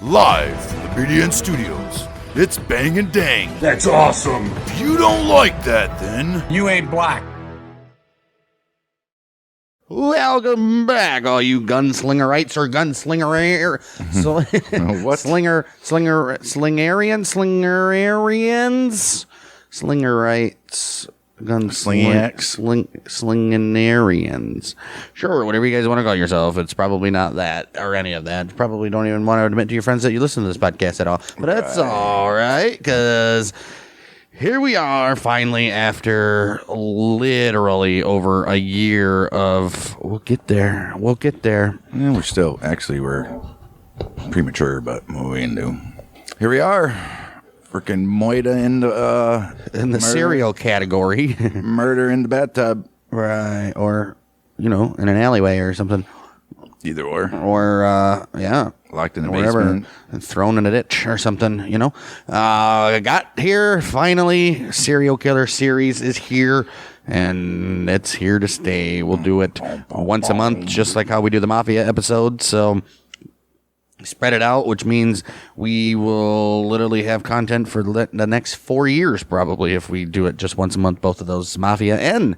Live from the BDN Studios, it's Bang and Dang. That's awesome. If you don't like that, then You ain't black. Welcome back, all you gunslingerites or slingerians, slingerites, slinginarians. Sure, whatever you guys want to call yourself. It's probably not that or any of that. You probably don't even want to admit to your friends that you listen to this podcast at all. But that's all right, because here we are finally after literally over a year of we'll get there. Yeah, we're premature, but what we can do. Here we are. Freaking Moida in the cereal category. Murder in the bathtub. Right. Or, in an alleyway or something. Either or. Or, yeah. Locked in the wherever, basement. and thrown in a ditch or something, got here, finally. Serial Killer series is here, and it's here to stay. We'll do it once a month, just like how we do the Mafia episodes, so spread it out, which means we will literally have content for the next 4 years, probably, if we do it just once a month, both of those Mafia and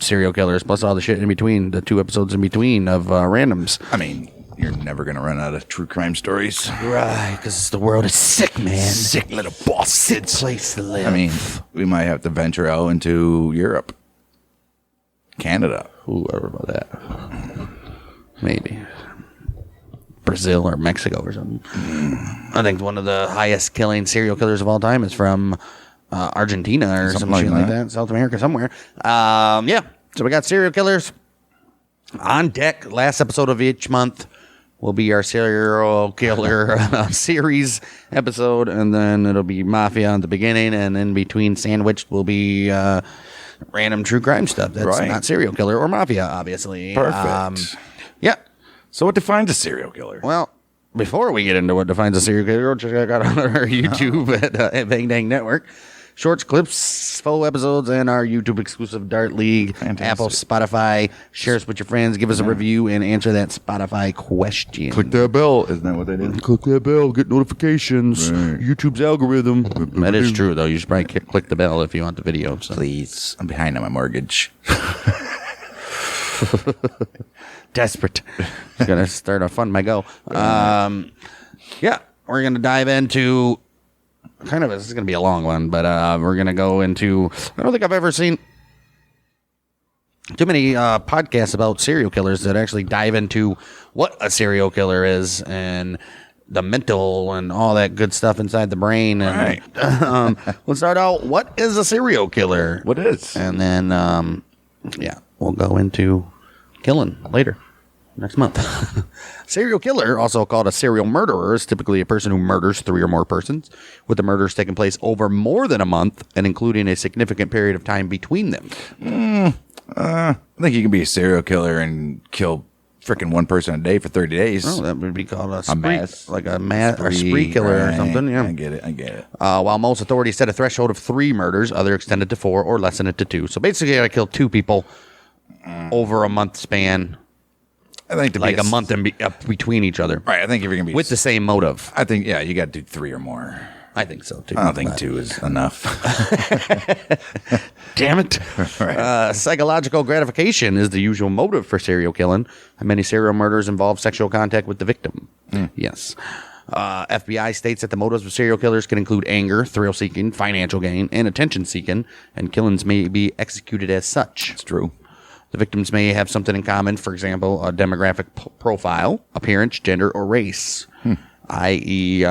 serial killers, plus all the shit in between, the 2 episodes in between of randoms. I mean, you're never going to run out of true crime stories. Right, because the world is sick, man. Sick little bastards. Sick place to live. I mean, we might have to venture out into Europe. Canada. Ooh, I don't know about that. Maybe. Brazil or Mexico or something. I think one of the highest killing serial killers of all time is from Argentina or something like that. South America somewhere. Yeah. So we got serial killers on deck. Last episode of each month will be our serial killer series episode, and then it'll be Mafia at the beginning, and in between sandwiched will be random true crime stuff. That's not serial killer or Mafia, obviously. Perfect. Yeah. So what defines a serial killer? Well, before we get into what defines a serial killer, check out on our YouTube at Bang Dang Network. Shorts, clips, full episodes, and our YouTube exclusive Dart League. Fantastic. Apple, Spotify. Share us with your friends. Give us a review and answer that Spotify question. Click that bell. Isn't that what they did? Click that bell. Get notifications. Right. YouTube's algorithm. That is true, though. You should probably click the bell if you want the video. So. Please. I'm behind on my mortgage. Desperate. Gonna start a fund my go. Yeah, we're gonna dive into this is gonna be a long one, but we're gonna go into. I don't think I've ever seen too many podcasts about serial killers that actually dive into what a serial killer is and the mental and all that good stuff inside the brain. And, Right. We'll start out. What is a serial killer? What is? And then, we'll go into killing later, next month. Serial killer, also called a serial murderer, is typically a person who murders 3 or more persons, with the murders taking place over more than a month and including a significant period of time between them. I think you can be a serial killer and kill frickin' one person a day for 30 days. Oh, that would be called a spree, mass. like a spree killer or something. Yeah, I get it. While most authorities set a threshold of 3 murders, others extended to 4 or lessen it to 2. So basically, I killed 2 people over a month span. I think like a month between each other. Right. I think if you're gonna be with the same motive. I think you got to do 3 or more. I think so too. I don't think 2 is enough. Damn it. Right. Psychological gratification is the usual motive for serial killing. Many serial murders involve sexual contact with the victim. Yes. FBI states that the motives of serial killers can include anger, thrill-seeking, financial gain, and attention-seeking, and killings may be executed as such. It's true. The victims may have something in common, for example, a demographic profile, appearance, gender, or race, i.e.,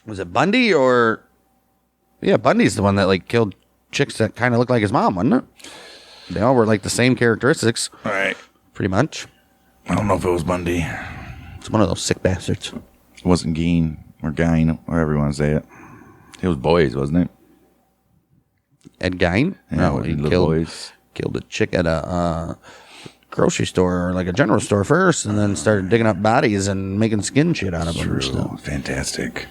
was it Bundy or... Yeah, Bundy's the one that killed chicks that kind of looked like his mom, wasn't it? They all were the same characteristics. All right. Pretty much. I don't know if it was Bundy. It's one of those sick bastards. It wasn't Geen or Gein, however you want to say it. It was Boys, wasn't it? Ed Gein? Yeah, No, he killed a chick at a grocery store or a general store first, and then started digging up bodies and making skin shit out of them. True. Fantastic.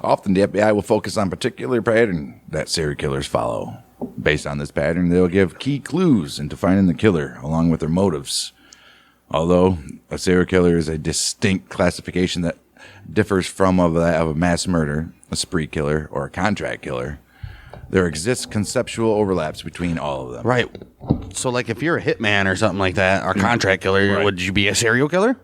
Often the FBI will focus on a particular pattern that serial killers follow. Based on this pattern, they'll give key clues into finding the killer, along with their motives. Although a serial killer is a distinct classification that differs from that of a mass murder, a spree killer, or a contract killer, there exists conceptual overlaps between all of them. Right. So, like, if you're a hitman or something like that, or a contract killer, Right. would you be a serial killer?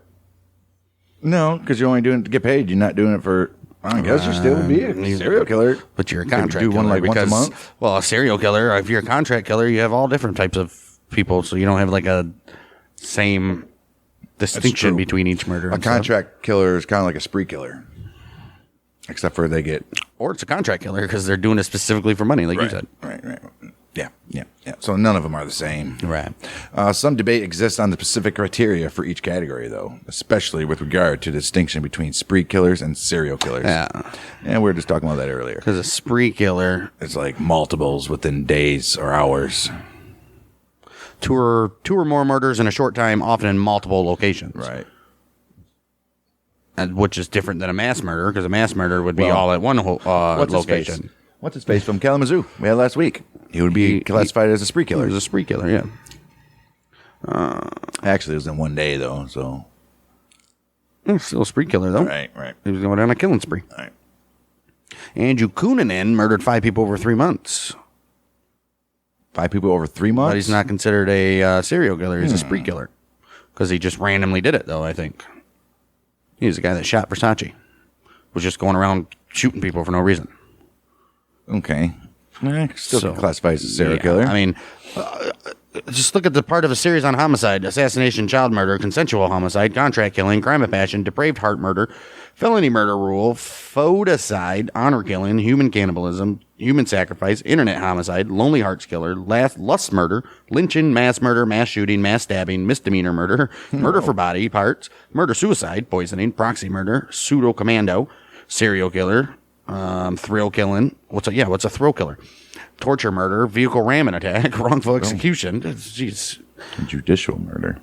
No, because you're only doing it to get paid. You're not doing it for... I guess you still would be a serial killer. But you're a You could contract do killer. one like once a because, month. well, a serial killer, if you're a contract killer, you have all different types of people, so you don't have, like, a same distinction true. between each murder. A and stuff. contract killer is kind of like a spree killer. Except for they get... Or it's a contract killer because they're doing it specifically for money, like you said. Right. Yeah. So none of them are the same. Right. Some debate exists on the specific criteria for each category, though, especially with regard to the distinction between spree killers and serial killers. Yeah. And we were just talking about that earlier. Because a spree killer, It's like multiples within days or hours. two or more murders in a short time, often in multiple locations. Right. And which is different than a mass murder, because a mass murder would be Well, all at one What's location. What's his face from Kalamazoo? We had last week. He would be classified as a spree It killer. was a spree killer, yeah. Actually, it was in one day, though. So Still a spree killer, though. right. He was going on a killing spree. Right. Andrew Cunanan murdered 5 people over 3 months. 5 people over 3 months. But he's not considered a serial killer. He's a spree killer. Because he just randomly did it, though, I think. He's the guy that shot Versace. Was just going around shooting people for no reason. Okay. Still So, classified as a serial Yeah, killer. I mean, just look at the part of a series on homicide, assassination, child murder, consensual homicide, contract killing, crime of passion, depraved heart murder, felony murder rule, foeticide, honor killing, human cannibalism, human sacrifice, internet homicide, lonely hearts killer, lust murder, lynching, mass murder, mass shooting, mass stabbing, misdemeanor murder, murder for body parts, murder suicide, poisoning, proxy murder, pseudo commando, serial killer, thrill killing. What's a thrill killer? Torture murder, vehicle ramming attack, wrongful execution. Jeez. Judicial murder.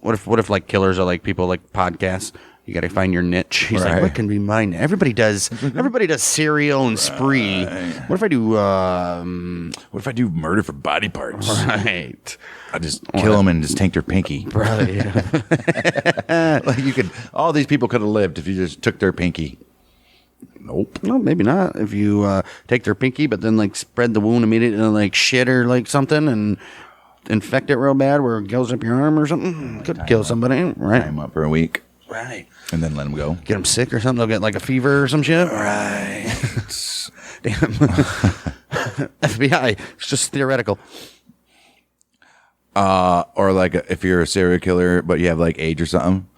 What if like killers are like people like podcasts? You got to find your niche. He's Right. like, what can be mine? Everybody does serial and spree. What if I do? What if I do murder for body parts? Right. I just kill them and just tank their pinky. Right. Like you could. All these people could have lived if you just took their pinky. Nope. No, maybe not. If you take their pinky, but then like spread the wound immediately and like shit or like something and infect it real bad where it goes up your arm or something, could kill somebody. Right. Tie them up for a week Right. and then let them go. Get them sick or something. They'll get like a fever or some shit. Right. Damn. FBI. It's just theoretical. Or like if you're a serial killer, but you have like AIDS or something,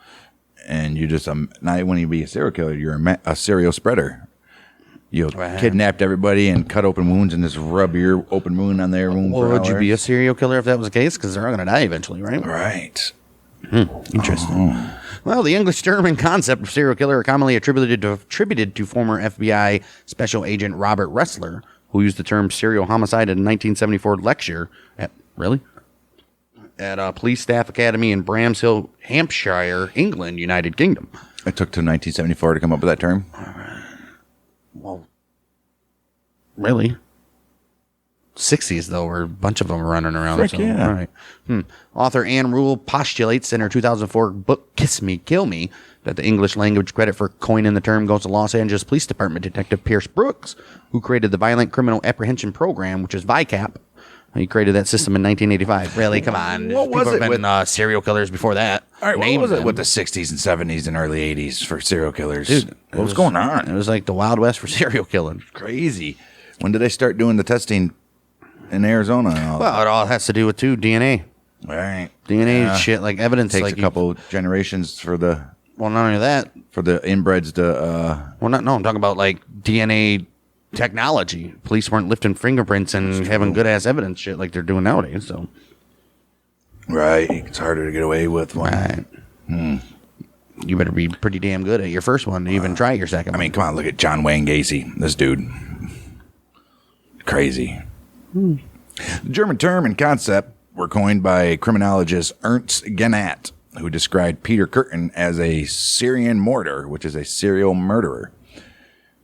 and you just not when you be a serial killer, you're a serial spreader. You Right. kidnapped everybody and cut open wounds and just rub your open wound on their wound. Well, would you be a serial killer if that was the case? Because they're all going to die eventually, right? right? Interesting. Well, the English-German concept of serial killer are commonly attributed to former FBI Special Agent Robert Ressler, who used the term serial homicide in a 1974 lecture at Police Staff Academy in Bramshill, Hampshire, England, United Kingdom. It took till 1974 to come up with that term. Well, really? 60s, though, where a bunch of them were running around. Frick yeah. All right. Author Anne Rule postulates in her 2004 book, Kiss Me, Kill Me, that the English language credit for coining the term goes to Los Angeles Police Department Detective Pierce Brooks, who created the Violent Criminal Apprehension Program, which is VICAP. He created that system in 1985. Really? Come on. What was People it have been with- serial killers before that. All right, Name what was it them. with the 60s and 70s and early 80s for serial killers? Dude, what was going It on? was like the Wild West for serial killing. Crazy. When did they start doing the testing in Arizona and all Well, it all has to do with, too, DNA. that? Right. DNA shit, like evidence. Takes like a couple generations for the Well, not only that. inbreds to Well, no, I'm talking about like DNA technology. Police weren't lifting fingerprints and having good ass evidence shit like they're doing nowadays. So, right. It's harder to get away with one. right. You better be pretty damn good at your first one to even try your second. I mean, come on, look at John Wayne Gacy. This dude. Crazy. The German term and concept were coined by criminologist Ernst Gennat, who described Peter Curtin as a Syrian mortar, which is a serial murderer.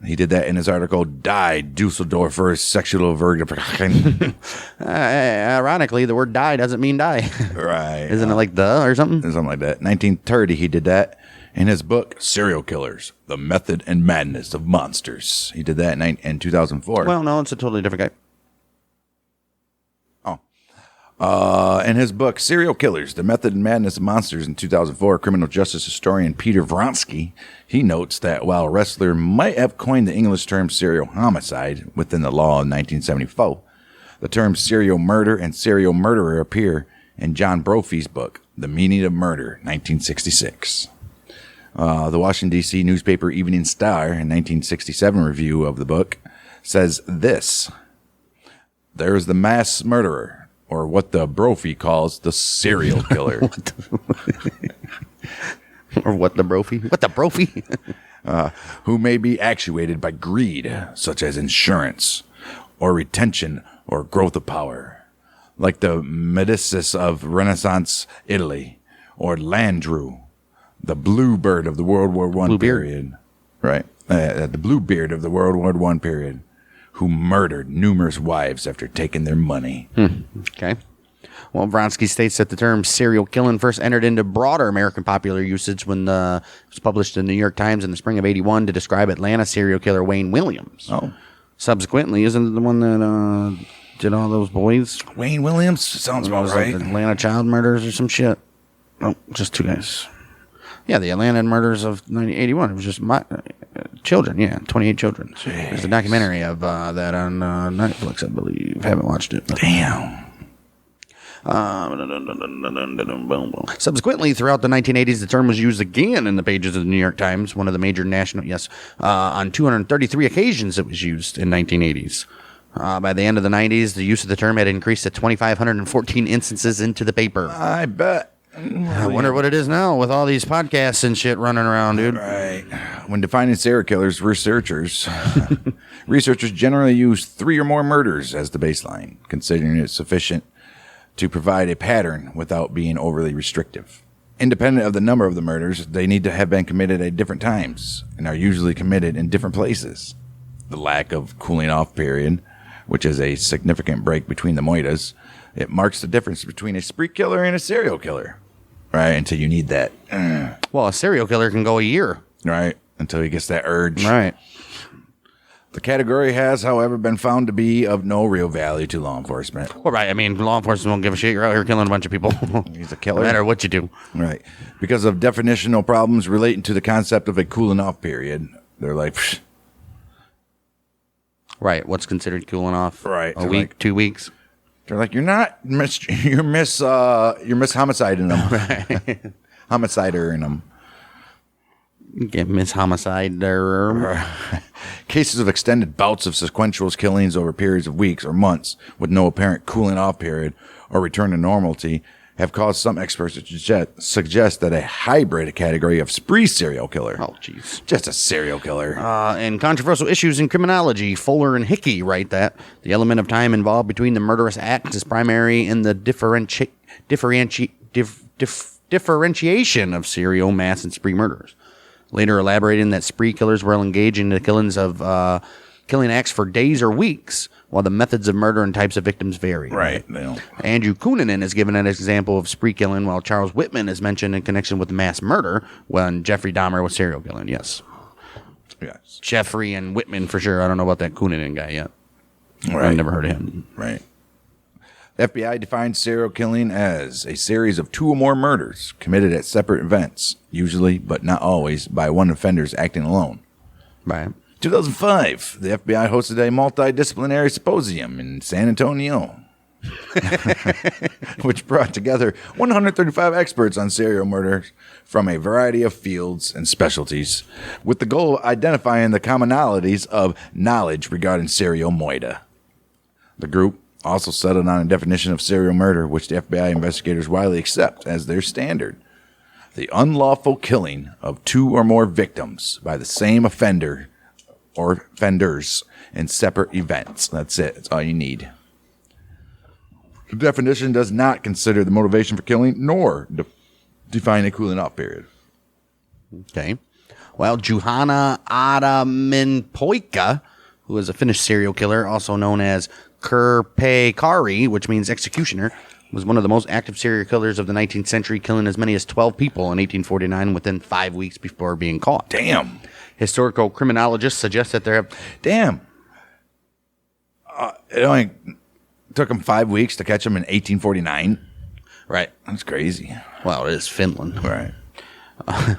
He did that in his article, Die Dusseldorfer Sexual Vergewaltigung. Ironically, the word die doesn't mean die. Right. Isn't it like the or something? Something like that. 1930, he did that in his book, Serial Killers, The Method and Madness of Monsters. He did that in 2004. Well, no, it's a totally different guy. In his book, Serial Killers, The Method and Madness of Monsters in 2004, criminal justice historian Peter Vronsky, he notes that while Ressler might have coined the English term serial homicide within the law in 1974, the terms serial murder and serial murderer appear in John Brophy's book, The Meaning of Murder, 1966. The Washington, D.C. newspaper Evening Star, in 1967 review of the book, says this: there is the mass murderer, or what the Brophy calls the serial killer. Or what the Brophy? What the Brophy? Who may be actuated by greed, such as insurance, or retention, or growth of power, like the Medicis of Renaissance Italy, or Landru, the Bluebeard of the World War I period. Right. The Bluebeard of the World War I period, who murdered numerous wives after taking their money. Okay. Well, Vronsky states that the term serial killing first entered into broader American popular usage when it was published in the New York Times in the spring of '81 to describe Atlanta serial killer Wayne Williams. Oh. Subsequently, isn't it the one that did all those boys? Wayne Williams? Sounds about right. Atlanta child murders or some shit. Oh, just two guys. Yeah, the Atlanta murders of 1981. It was just children. Yeah, 28 children. Jeez. There's a documentary of that on Netflix, I believe. Haven't watched it. Damn. Subsequently, throughout the 1980s, the term was used again in the pages of the New York Times, one of the major national, on 233 occasions it was used in 1980s. By the end of the 90s, the use of the term had increased to 2,514 instances into the paper. I bet. I wonder what it is now with all these podcasts and shit running around, dude. Right. When defining serial killers, researchers generally use 3 or more murders as the baseline, considering it sufficient to provide a pattern without being overly restrictive. Independent of the number of the murders, they need to have been committed at different times and are usually committed in different places. The lack of cooling off period, which is a significant break between the moitas, it marks the difference between a spree killer and a serial killer. Right, until you need that. Well, a serial killer can go a year. Right, until he gets that urge. Right. The category has, however, been found to be of no real value to law enforcement. Well, right. I mean, law enforcement won't give a shit. You're out here killing a bunch of people. He's a killer. No matter what you do. Right. Because of definitional problems relating to the concept of a cooling off period. They're like, psh. Right. What's considered cooling off? Right. A week, like, 2 weeks? They're like, you're miss homiciding them. Right. Homiciding them. Get Miss Homicide there. Cases of extended bouts of sequential killings over periods of weeks or months with no apparent cooling off period or return to normality have caused some experts to suggest that a hybrid category of spree serial killer. Oh, jeez. Just a serial killer. And controversial issues in criminology, Fuller and Hickey write that the element of time involved between the murderous acts is primary in the differentiation of serial, mass, and spree murders. Later elaborating that spree killers will engage in the killings of killing acts for days or weeks, while the methods of murder and types of victims vary. Right. Andrew Cunanan is given an example of spree killing, while Charles Whitman is mentioned in connection with mass murder when Jeffrey Dahmer was serial killing. Yes. Jeffrey and Whitman for sure. I don't know about that Cunanan guy yet. Right. I've never heard of him. Right. FBI defines serial killing as a series of 2 or more murders committed at separate events, usually, but not always, by one offender acting alone. Right. 2005, the FBI hosted a multidisciplinary symposium in San Antonio, which brought together 135 experts on serial murders from a variety of fields and specialties, with the goal of identifying the commonalities of knowledge regarding serial moida. The group also settled on a definition of serial murder, which the FBI investigators widely accept as their standard: the unlawful killing of 2 or more victims by the same offender or offenders in separate events. That's it. That's all you need. The definition does not consider the motivation for killing, nor define a cooling off period. Okay. Well, Juhana Adaminpoika, who was a Finnish serial killer, also known as Kurpekari, which means executioner, was one of the most active serial killers of the 19th century, killing as many as 12 people in 1849 within 5 weeks before being caught. Damn. Historical criminologists suggest that there have... Damn. It only took him 5 weeks to catch him in 1849. Right. That's crazy. Well, it is Finland. Right. I'm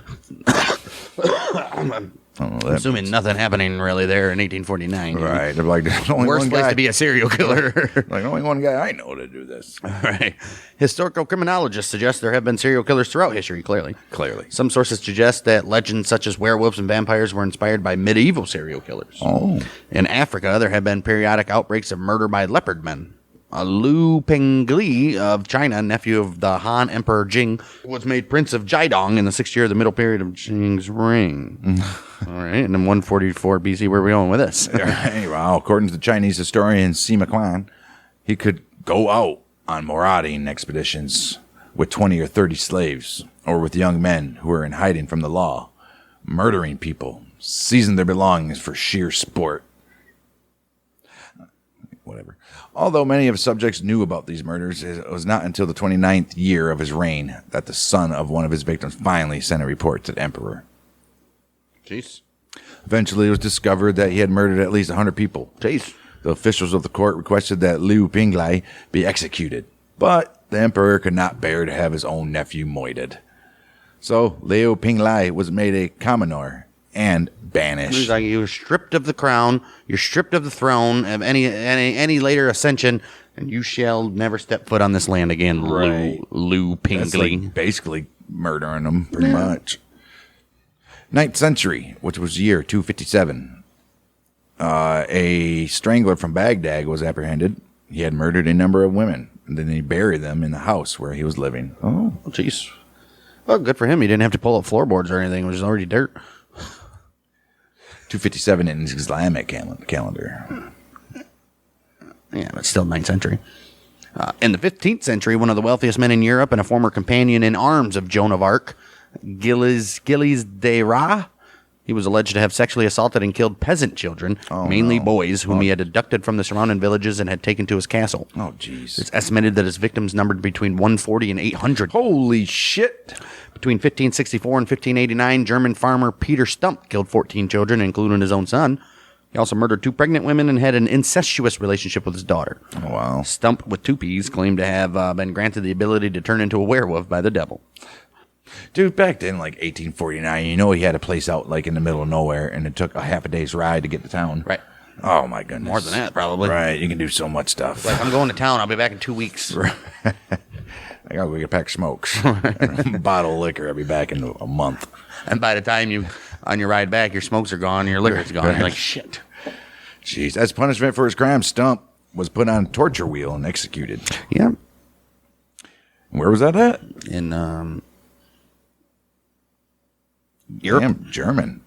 assuming nothing happening really there in 1849. Right. They're like, there's only Worst one place guy. to be a serial killer. Like, only one guy I know to do this. Right. Historical criminologists suggest there have been serial killers throughout history, clearly. Some sources suggest that legends such as werewolves and vampires were inspired by medieval serial killers. Oh. In Africa, there have been periodic outbreaks of murder by leopard men. Lu Pengli of China, nephew of the Han Emperor Jing, was made Prince of Jiadong in the 6th year of the middle period of Jing's reign. All right, and then 144 BC, where are we going with this? Wow. According to the Chinese historian Sima Quan, he could go out on marauding expeditions with 20 or 30 slaves, or with young men who were in hiding from the law, murdering people, seizing their belongings for sheer sport. Whatever. Although many of his subjects knew about these murders, it was not until the 29th year of his reign that the son of one of his victims finally sent a report to the emperor. Jeez. Eventually, it was discovered that he had murdered at least 100 people. Jeez. The officials of the court requested that Liu Pinglai be executed, but the emperor could not bear to have his own nephew moited. So Liu Pinglai was made a commoner and banished. He's like, you're stripped of the crown, you're stripped of the throne, of any later ascension, and you shall never step foot on this land again, Right. Liu That's Pinglai. like basically murdering them, pretty much. 9th century, which was year 257. A strangler from Baghdad was apprehended. He had murdered a number of women, and then he buried them in the house where he was living. Oh, jeez. Well, good for him. He didn't have to pull up floorboards or anything. It was already dirt. 257 in his Islamic calendar. Yeah, but still 9th century. In the 15th century, one of the wealthiest men in Europe and a former companion in arms of Joan of Arc, Gilles de Ra, he was alleged to have sexually assaulted and killed peasant children, mainly boys, whom he had abducted from the surrounding villages and had taken to his castle. Oh, jeez. It's estimated that his victims numbered between 140 and 800. Holy shit. Between 1564 and 1589, German farmer Peter Stump killed 14 children, including his own son. He also murdered 2 pregnant women and had an incestuous relationship with his daughter. Oh, wow. Stump, with 2 Ps, claimed to have been granted the ability to turn into a werewolf by the devil. Dude, back then, like 1849, you know he had a place out like in the middle of nowhere, and it took a half a day's ride to get to town. Right. Oh, my goodness. More than that, probably. Right, you can do so much stuff. Like, I'm going to town. I'll be back in 2 weeks. I gotta go get a pack of smokes. A bottle of liquor. I'll be back in a month. And by the time you, on your ride back, your smokes are gone, your liquor's gone. You're like, shit. Jeez. As punishment for his crime, Stump was put on a torture wheel and executed. Yeah. Where was that at? In Europe. Damn, Germany.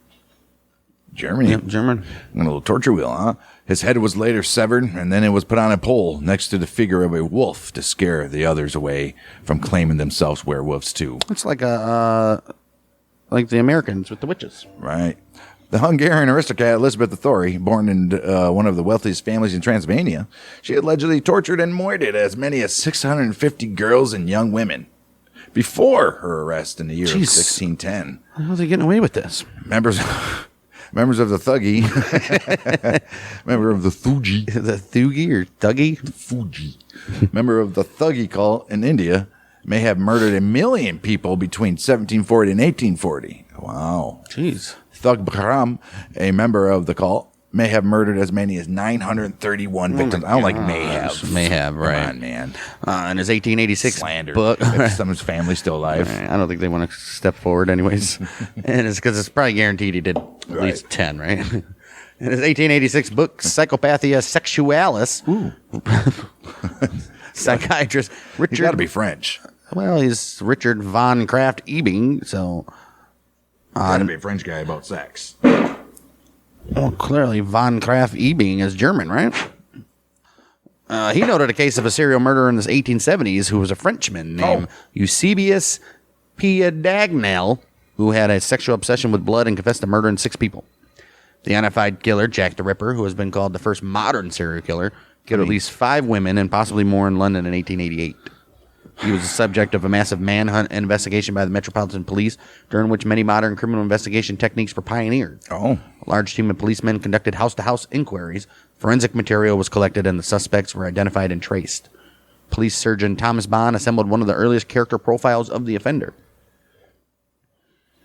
Yep, German. A little torture wheel, huh? His head was later severed, and then it was put on a pole next to the figure of a wolf to scare the others away from claiming themselves werewolves too. It's like like the Americans with the witches. Right. The Hungarian aristocrat Elizabeth Thori, born in one of the wealthiest families in Transylvania, she allegedly tortured and murdered as many as 650 girls and young women before her arrest in the year of 1610. How are they getting away with this? Members of the Thuggee, member of the Thuggee, The Thuggee or Thuggy? Fuji, member of the Thuggee cult in India, may have murdered 1 million people between 1740 and 1840. Wow. Jeez. Thug Bahram, a member of the cult, may have murdered as many as 931 victims. I don't like may have. May have, right. Come on, man. In his 1886 Slander. book. If someone's family's still alive. I don't think they want to step forward anyways. And it's because it's probably guaranteed he did at least 10, right? In his 1886 book, Psychopathia Sexualis, psychiatrist Richard... He's got to be French. Well, he's Richard von Kraft Ebing, so... Got to be a French guy about sex. Well, clearly von Kraft Ebing is German, right? He noted a case of a serial murderer in the 1870s who was a Frenchman named Eusebius Piadagnel, who had a sexual obsession with blood and confessed to murdering 6 people. The identified killer, Jack the Ripper, who has been called the first modern serial killer, killed at least 5 women and possibly more in London in 1888. He was the subject of a massive manhunt and investigation by the Metropolitan Police, during which many modern criminal investigation techniques were pioneered. Oh. A large team of policemen conducted house-to-house inquiries. Forensic material was collected and the suspects were identified and traced. Police surgeon Thomas Bond assembled one of the earliest character profiles of the offender.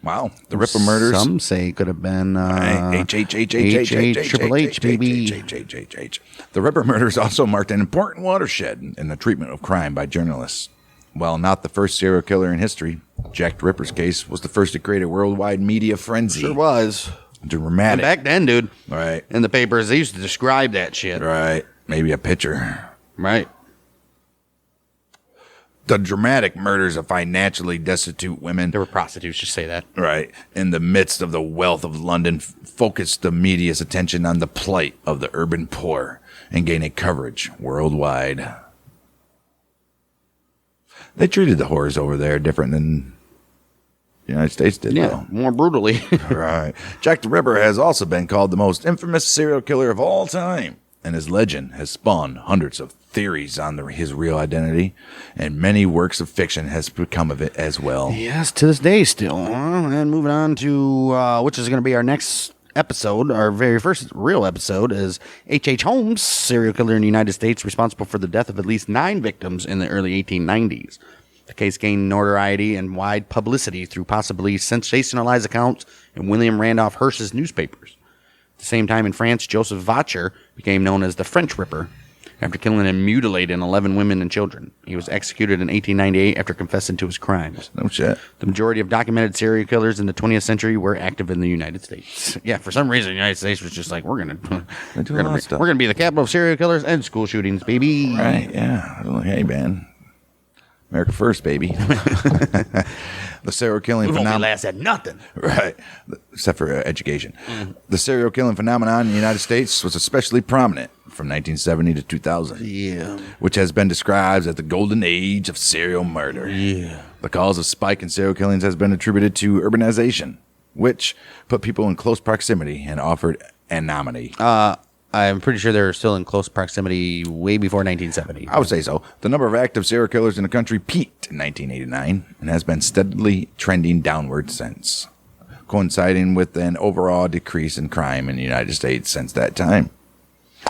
Wow. The Ripper murders. Some say it could have been Triple H, baby. The Ripper murders also marked an important watershed in the treatment of crime by journalists. While not the first serial killer in history, Jack the Ripper's case was the first to create a worldwide media frenzy. Sure was. Dramatic. And back then, dude. Right. In the papers, they used to describe that shit. Right. Maybe a picture. Right. The dramatic murders of financially destitute women. There were prostitutes, just say that. Right. In the midst of the wealth of London, focused the media's attention on the plight of the urban poor and gained a coverage worldwide. They treated the whores over there different than the United States did, Yeah, though. more brutally. Right. Jack the Ripper has also been called the most infamous serial killer of all time, and his legend has spawned hundreds of theories on his real identity, and many works of fiction has become of it as well. Yes, to this day still. And moving on to, which is going to be our next episode, our very first real episode, is H.H. Holmes, serial killer in the United States, responsible for the death of at least 9 victims in the early 1890s. The case gained notoriety and wide publicity through possibly sensationalized accounts in William Randolph Hearst's newspapers. At the same time in France, Joseph Vacher became known as the French Ripper after killing and mutilating 11 women and children. He was executed in 1898 after confessing to his crimes. No shit. The majority of documented serial killers in the 20th century were active in the United States. Yeah, for some reason, the United States was just like, we're gonna be the capital of serial killers and school shootings, baby. Right, yeah. Hey, man. America first, baby. The serial killing phenomenon. Last at nothing. Right. Except for education. The serial killing phenomenon in the United States was especially prominent from 1970 to 2000. Yeah. Which has been described as the golden age of serial murder. Yeah. The cause of spike in serial killings has been attributed to urbanization, which put people in close proximity and offered anonymity. I'm pretty sure they're still in close proximity way before 1970. I would say so. The number of active serial killers in the country peaked in 1989 and has been steadily trending downward since, coinciding with an overall decrease in crime in the United States since that time.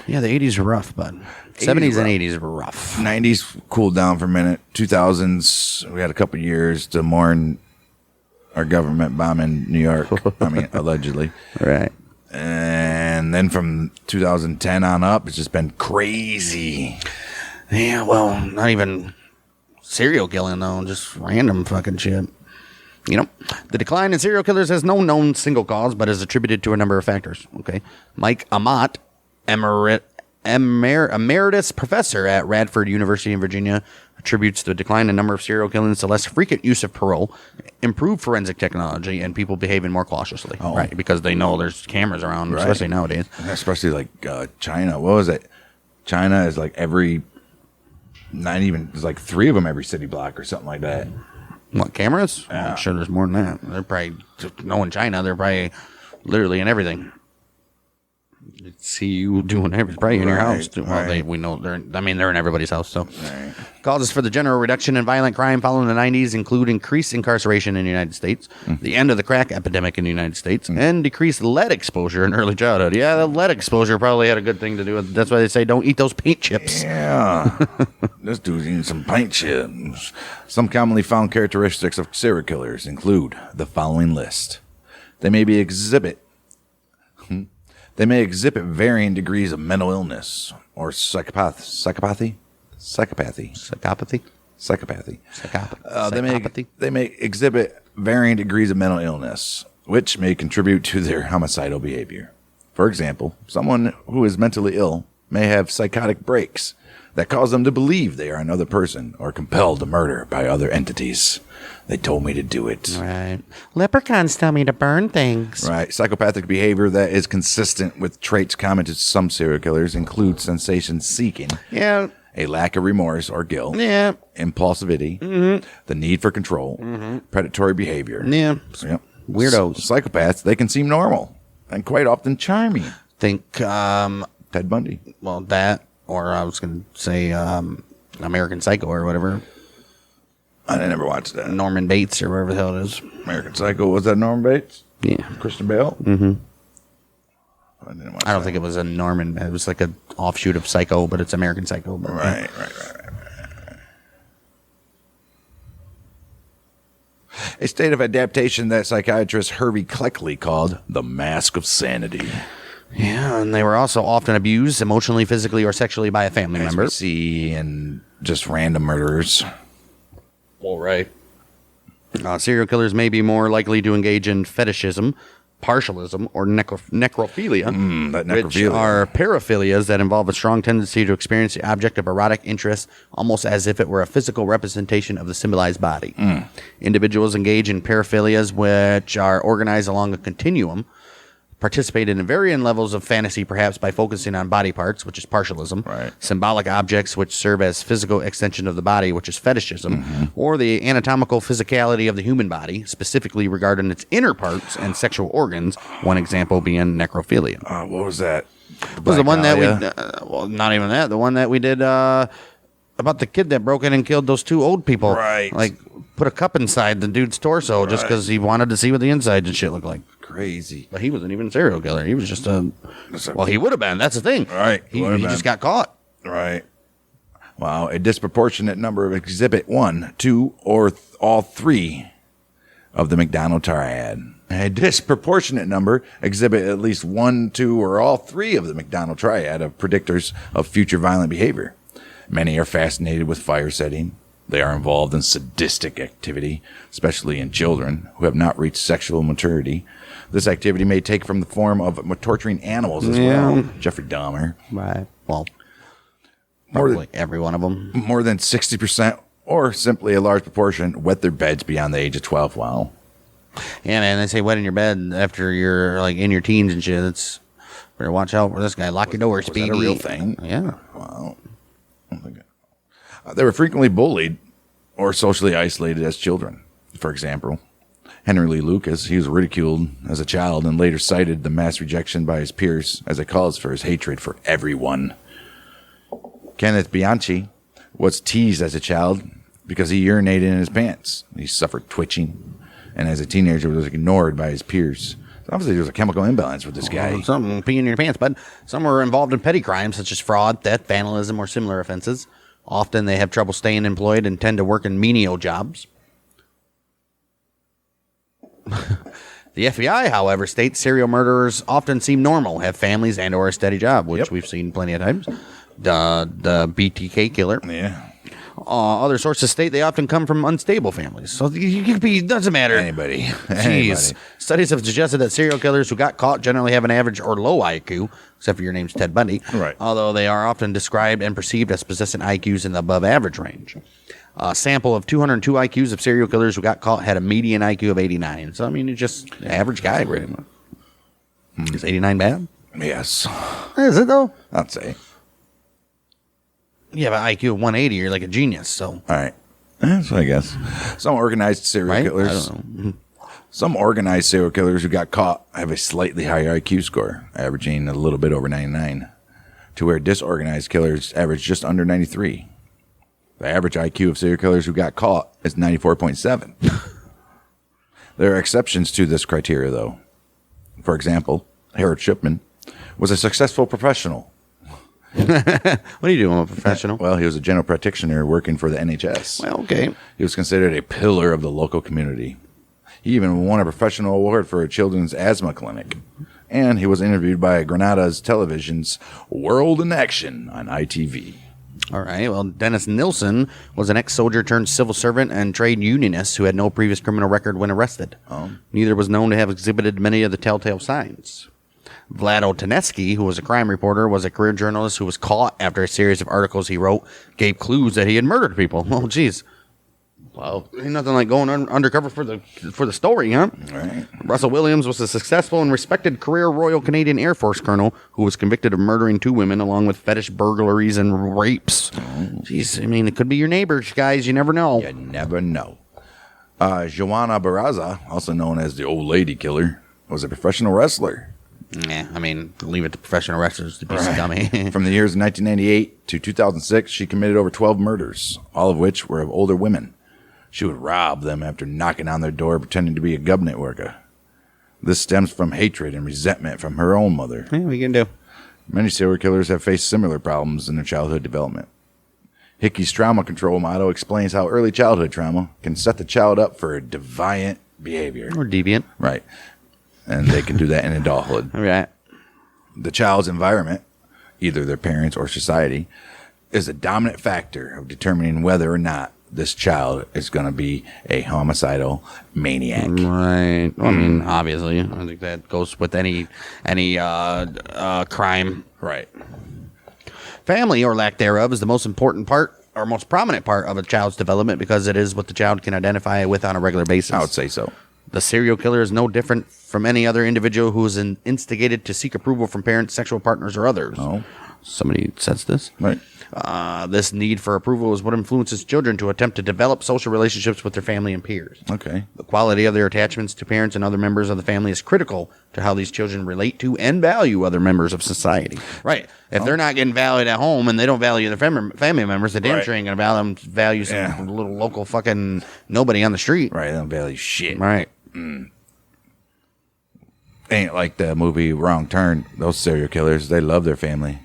Yeah, the 80s were rough, bud. 70s and 80s were rough. 90s cooled down for a minute. 2000s, we had a couple years to mourn our government bombing New York. I mean, allegedly. Right. And then from 2010 on up, it's just been crazy. Yeah, well, not even serial killing, though. Just random fucking shit. You know, the decline in serial killers has no known single cause, but is attributed to a number of factors. Okay. Mike Amat, emeritus professor at Radford University in Virginia, attributes the decline in number of serial killings to less frequent use of parole, improved forensic technology, and people behaving more cautiously. Oh. Right, because they know there's cameras around, Right. especially nowadays. Especially like China. What was it? China is like there's like 3 of them every city block or something like that. What, cameras? Yeah. I'm sure there's more than that. They're probably, knowing China, they're probably literally in everything. You'd see you doing everything, probably in your house. Well, right. we know they're in everybody's house. So, causes for the general reduction in violent crime following the 90s include increased incarceration in the United States, the end of the crack epidemic in the United States, and decreased lead exposure in early childhood. Yeah, the lead exposure probably had a good thing to do with it. That's why they say don't eat those paint chips. Yeah. This dude's eating some paint chips. Some commonly found characteristics of serial killers include the following list. They may exhibit varying degrees of mental illness or psychopathy. They may exhibit varying degrees of mental illness, which may contribute to their homicidal behavior. For example, someone who is mentally ill may have psychotic breaks that cause them to believe they are another person or compelled to murder by other entities. They told me to do it. Right. Leprechauns tell me to burn things. Right. Psychopathic behavior that is consistent with traits common to some serial killers include sensation seeking. Yeah. a lack of remorse or guilt, Yeah. impulsivity, the need for control, predatory behavior. Yeah. Yep. Weirdos. Psychopaths, they can seem normal and quite often charming. Think, Ted Bundy. well, that, or I was going to say American Psycho or whatever. I never watched that. Norman Bates or whatever the hell it is. American Psycho. Was that Norman Bates? Yeah. Christian Bale? Mm-hmm. I didn't watch I don't that. think it was a Norman. It was like an offshoot of Psycho, but it's American Psycho. But Right. A state of adaptation that psychiatrist Hervey Cleckley called the mask of sanity. Yeah, and they were also often abused emotionally, physically, or sexually by a family As member. we see in just random murderers. Well, right. Serial killers may be more likely to engage in fetishism, partialism, or necrophilia, That which necrophilia. are paraphilias that involve a strong tendency to experience the object of erotic interest almost as if it were a physical representation of the symbolized body. Individuals engage in paraphilias which are organized along a continuum, participate in varying levels of fantasy, perhaps by focusing on body parts, which is partialism, Right. symbolic objects, which serve as physical extension of the body, which is fetishism, or the anatomical physicality of the human body, specifically regarding its inner parts and sexual organs, one example being necrophilia. What was that? Was the one that we, Dahlia? well, not even that, the one that we did about the kid that broke in and killed those two old people. Right. Like, put a cup inside the dude's torso just because he wanted to see what the inside and shit looked like. Crazy. But he wasn't even a serial killer. He was just a... Well, he would have been. That's the thing. Right. He Would have just been. got caught. Right. Wow. A disproportionate number of Exhibit 1, 2, or all 3 of the McDonald triad. A disproportionate number exhibit at least 1, 2, or all 3 of the McDonald triad of predictors of future violent behavior. Many are fascinated with fire setting. They are involved in sadistic activity, especially in children who have not reached sexual maturity. This activity may take from the form of torturing animals as well. Jeffrey Dahmer. Right. Well, More probably every one of them. More than 60%, or simply a large proportion, wet their beds beyond the age of 12. Wow. Yeah, man. They say wet in your bed after you're like in your teens and shit. It's better watch out for this guy. Lock your door, Was Speedy. that a real thing? Yeah. Wow. They were frequently bullied or socially isolated as children. For example, Henry Lee Lucas, he was ridiculed as a child and later cited the mass rejection by his peers as a cause for his hatred for everyone. Kenneth Bianchi was teased as a child because he urinated in his pants. He suffered twitching, and as a teenager was ignored by his peers. So obviously, there was a chemical imbalance with this guy. Some peeing in your pants, but some were involved in petty crimes such as fraud, theft, vandalism, or similar offenses. Often they have trouble staying employed and tend to work in menial jobs. The FBI, however, states serial murderers often seem normal, have families and or a steady job, which we've seen plenty of times. The BTK killer. Yeah. Other sources state they often come from unstable families. So you could be, doesn't matter. Anybody. Jeez. Studies have suggested that serial killers who got caught generally have an average or low IQ, except for your name's Ted Bundy. Right. Although they are often described and perceived as possessing IQs in the above average range. A sample of 202 IQs of serial killers who got caught had a median IQ of 89. So, I mean, it's just an average guy, pretty much. Is 89 bad? Yes. Is it, though? I'd say. You have an IQ of 180, you're like a genius, so. All right. That's what I guess. Some organized serial Right? killers. I don't know. Some organized serial killers who got caught have a slightly higher IQ score, averaging a little bit over 99, to where disorganized killers average just under 93. The average IQ of serial killers who got caught is 94.7. There are exceptions to this criteria, though. For example, Harold Shipman was a successful professional. What are you doing, a professional? Well, he was a general practitioner working for the NHS. Well, okay. He was considered a pillar of the local community. He even won a professional award for a children's asthma clinic. And he was interviewed by Granada's television's World in Action on ITV. All right. Well, Dennis Nilsson was an ex-soldier turned civil servant and trade unionist who had no previous criminal record when arrested. Neither was known to have exhibited many of the telltale signs. Vlado Taneski, who was a crime reporter, was a career journalist who was caught after a series of articles he wrote gave clues that he had murdered people. Oh, geez. Well, ain't nothing like going undercover for the story, huh? All right. Russell Williams was a successful and respected career Royal Canadian Air Force colonel who was convicted of murdering 2 women along with fetish burglaries and rapes. Jeez, I mean, it could be your neighbors, guys. You never know. You never know. Joanna Barraza, also known as the Old Lady Killer, was a professional wrestler. Yeah, I mean, leave it to professional wrestlers to be so dummy. From the years 1998 to 2006, she committed over 12 murders, all of which were of older women. She would rob them after knocking on their door pretending to be a government worker. This stems from hatred and resentment from her own mother. Yeah, what you can do? Many serial killers have faced similar problems in their childhood development. Hickey's trauma control motto explains how early childhood trauma can set the child up for deviant behavior. Or deviant. Right. And they can do that in adulthood. Right. The child's environment, either their parents or society, is a dominant factor of determining whether or not this child is going to be a homicidal maniac. Right. Well, I mean, obviously, I think that goes with any crime. Right. Family, or lack thereof, is the most important part or most prominent part of a child's development because it is what the child can identify with on a regular basis. I would say so. The serial killer is no different from any other individual who is instigated to seek approval from parents, sexual partners, or others. Oh. Somebody says this. Right. This need for approval is what influences children to attempt to develop social relationships with their family and peers. Okay. The quality of their attachments to parents and other members of the family is critical to how these children relate to and value other members of society. Right. If they're not getting valued at home and they don't value their family members, they damn sure ain't going to value some little local fucking nobody on the street. Right. They don't value shit. Right. Ain't like the movie Wrong Turn. Those serial killers, they love their family.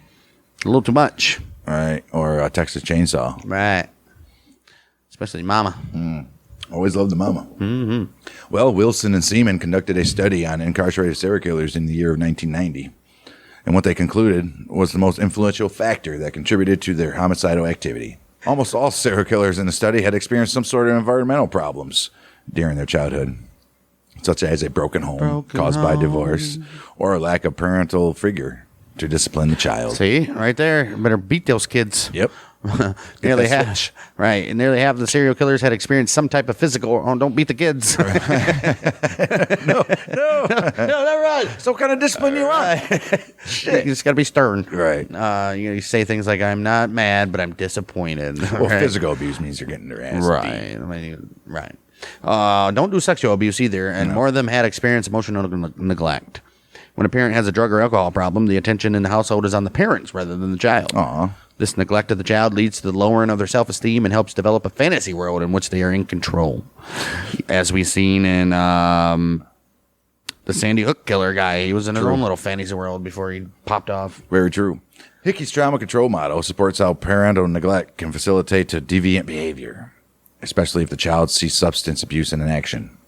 A little too much. Right. Or Texas Chainsaw. Right. Especially mama. Always loved the mama. Mm-hmm. Well, Wilson and Seaman conducted a study on incarcerated serial killers in the year of 1990. And what they concluded was the most influential factor that contributed to their homicidal activity. Almost all serial killers in the study had experienced some sort of environmental problems during their childhood, such as a broken home caused by divorce or a lack of parental figure to discipline the child. See, right there. Better beat those kids. Yep. Nearly half, right? And nearly half of the serial killers had experienced some type of physical. Oh, don't beat the kids. No, never mind. So what kind of discipline you want? You just got to be stern, Right. You say things like, "I'm not mad, but I'm disappointed." Well, right? physical abuse means you're getting their ass Right. beat. I mean, right. Don't do sexual abuse either, and more of them had experienced emotional neglect. When a parent has a drug or alcohol problem, the attention in the household is on the parents rather than the child. This neglect of the child leads to the lowering of their self-esteem and helps develop a fantasy world in which they are in control. As we've seen in the Sandy Hook killer guy, he was in his own little fantasy world before he popped off. Very true. Hickey's trauma control model supports how parental neglect can facilitate to deviant behavior, especially if the child sees substance abuse in an action.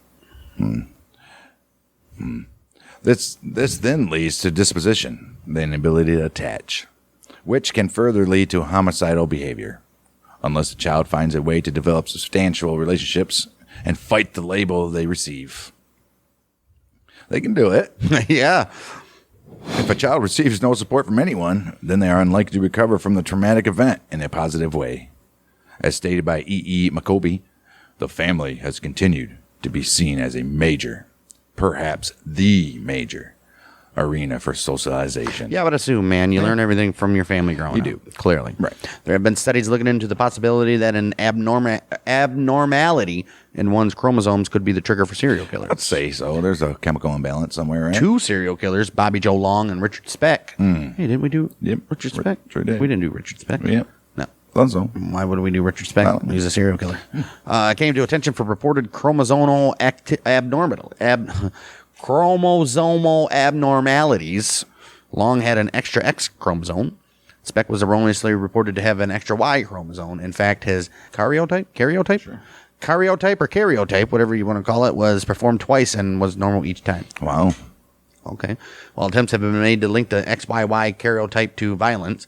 This then leads to disposition, the inability to attach, which can further lead to homicidal behavior, unless the child finds a way to develop substantial relationships and fight the label they receive. They can do it. Yeah. If a child receives no support from anyone, then they are unlikely to recover from the traumatic event in a positive way. As stated by E. McCoby, the family has continued to be seen as a major, perhaps the major, arena for socialization. Yeah, I would assume, man. You learn everything from your family growing up. You do. Clearly. Right. There have been studies looking into the possibility that an abnormality in one's chromosomes could be the trigger for serial killers. I'd say so. There's a chemical imbalance somewhere, right? 2 serial killers, Bobby Joe Long and Richard Speck. Hey, didn't we do Richard Speck? Sure did. We didn't do Richard Speck. Yep. No. Thought so. Why would we do Richard Speck? He's a serial killer. Came to attention for reported chromosomal abnormalities. Long had an extra X chromosome. Speck was erroneously reported to have an extra Y chromosome. In fact, his karyotype, Sure. Karyotype or karyotype, whatever you want to call it, was performed twice and was normal each time. Wow. Okay. While attempts have been made to link the XYY karyotype to violence,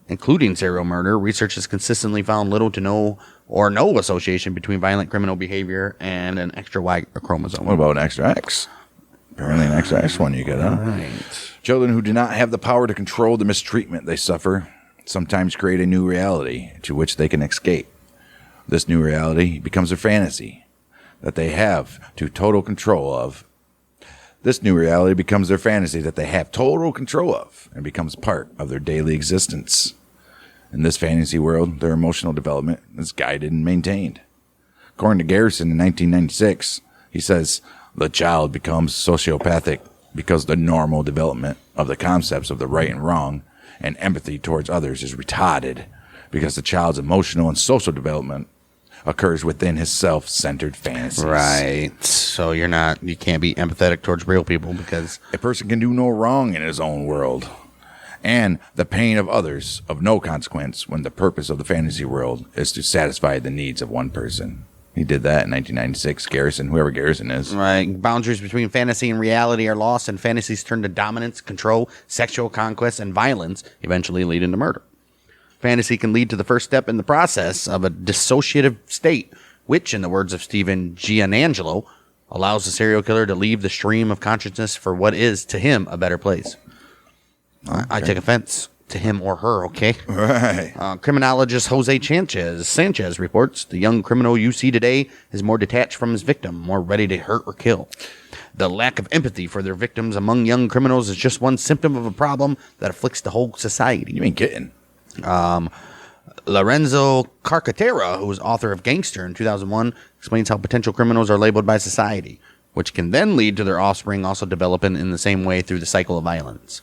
including serial murder, research has consistently found little to no association between violent criminal behavior and an extra Y chromosome. What about an extra X? Apparently an extra X one you get, huh? Right. Children who do not have the power to control the mistreatment they suffer sometimes create a new reality to which they can escape. This new reality becomes their fantasy that they have total control of. This new reality becomes their fantasy that they have total control of and becomes part of their daily existence. In this fantasy world, their emotional development is guided and maintained. According to Garrison in 1996, he says, the child becomes sociopathic because the normal development of the concepts of the right and wrong and empathy towards others is retarded because the child's emotional and social development occurs within his self-centered fantasies. Right. So you can't be empathetic towards real people because a person can do no wrong in his own world. And the pain of others of no consequence when the purpose of the fantasy world is to satisfy the needs of one person. He did that in 1996. Garrison, whoever Garrison is. Right. Boundaries between fantasy and reality are lost, and fantasies turn to dominance, control, sexual conquest, and violence, eventually leading to murder. Fantasy can lead to the first step in the process of a dissociative state, which, in the words of Stephen Gianangelo, allows the serial killer to leave the stream of consciousness for what is, to him, a better place. Okay. I take offense to him or her, okay? Right. Criminologist Jose Sanchez reports, the young criminal you see today is more detached from his victim, more ready to hurt or kill. The lack of empathy for their victims among young criminals is just one symptom of a problem that afflicts the whole society. You ain't kidding. Lorenzo Carcaterra, who was author of Gangster in 2001, explains how potential criminals are labeled by society, which can then lead to their offspring also developing in the same way through the cycle of violence.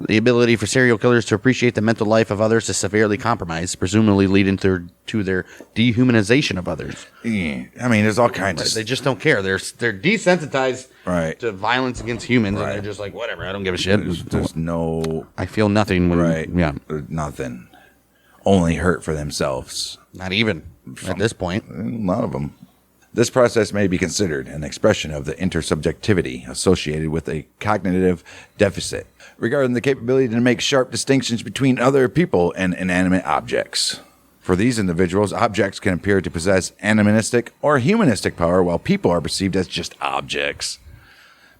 The ability for serial killers to appreciate the mental life of others is severely compromised, presumably leading to their dehumanization of others. Yeah. I mean, there's all kinds of... They just don't care. They're desensitized right. to violence against humans, right. and they're just like, whatever, I don't give a shit. There's no... I feel nothing. Right. Yeah. There's nothing. Only hurt for themselves. Not even at this point. A lot of them. This process may be considered an expression of the intersubjectivity associated with a cognitive deficit regarding the capability to make sharp distinctions between other people and inanimate objects. For these individuals, objects can appear to possess animistic or humanistic power, while people are perceived as just objects.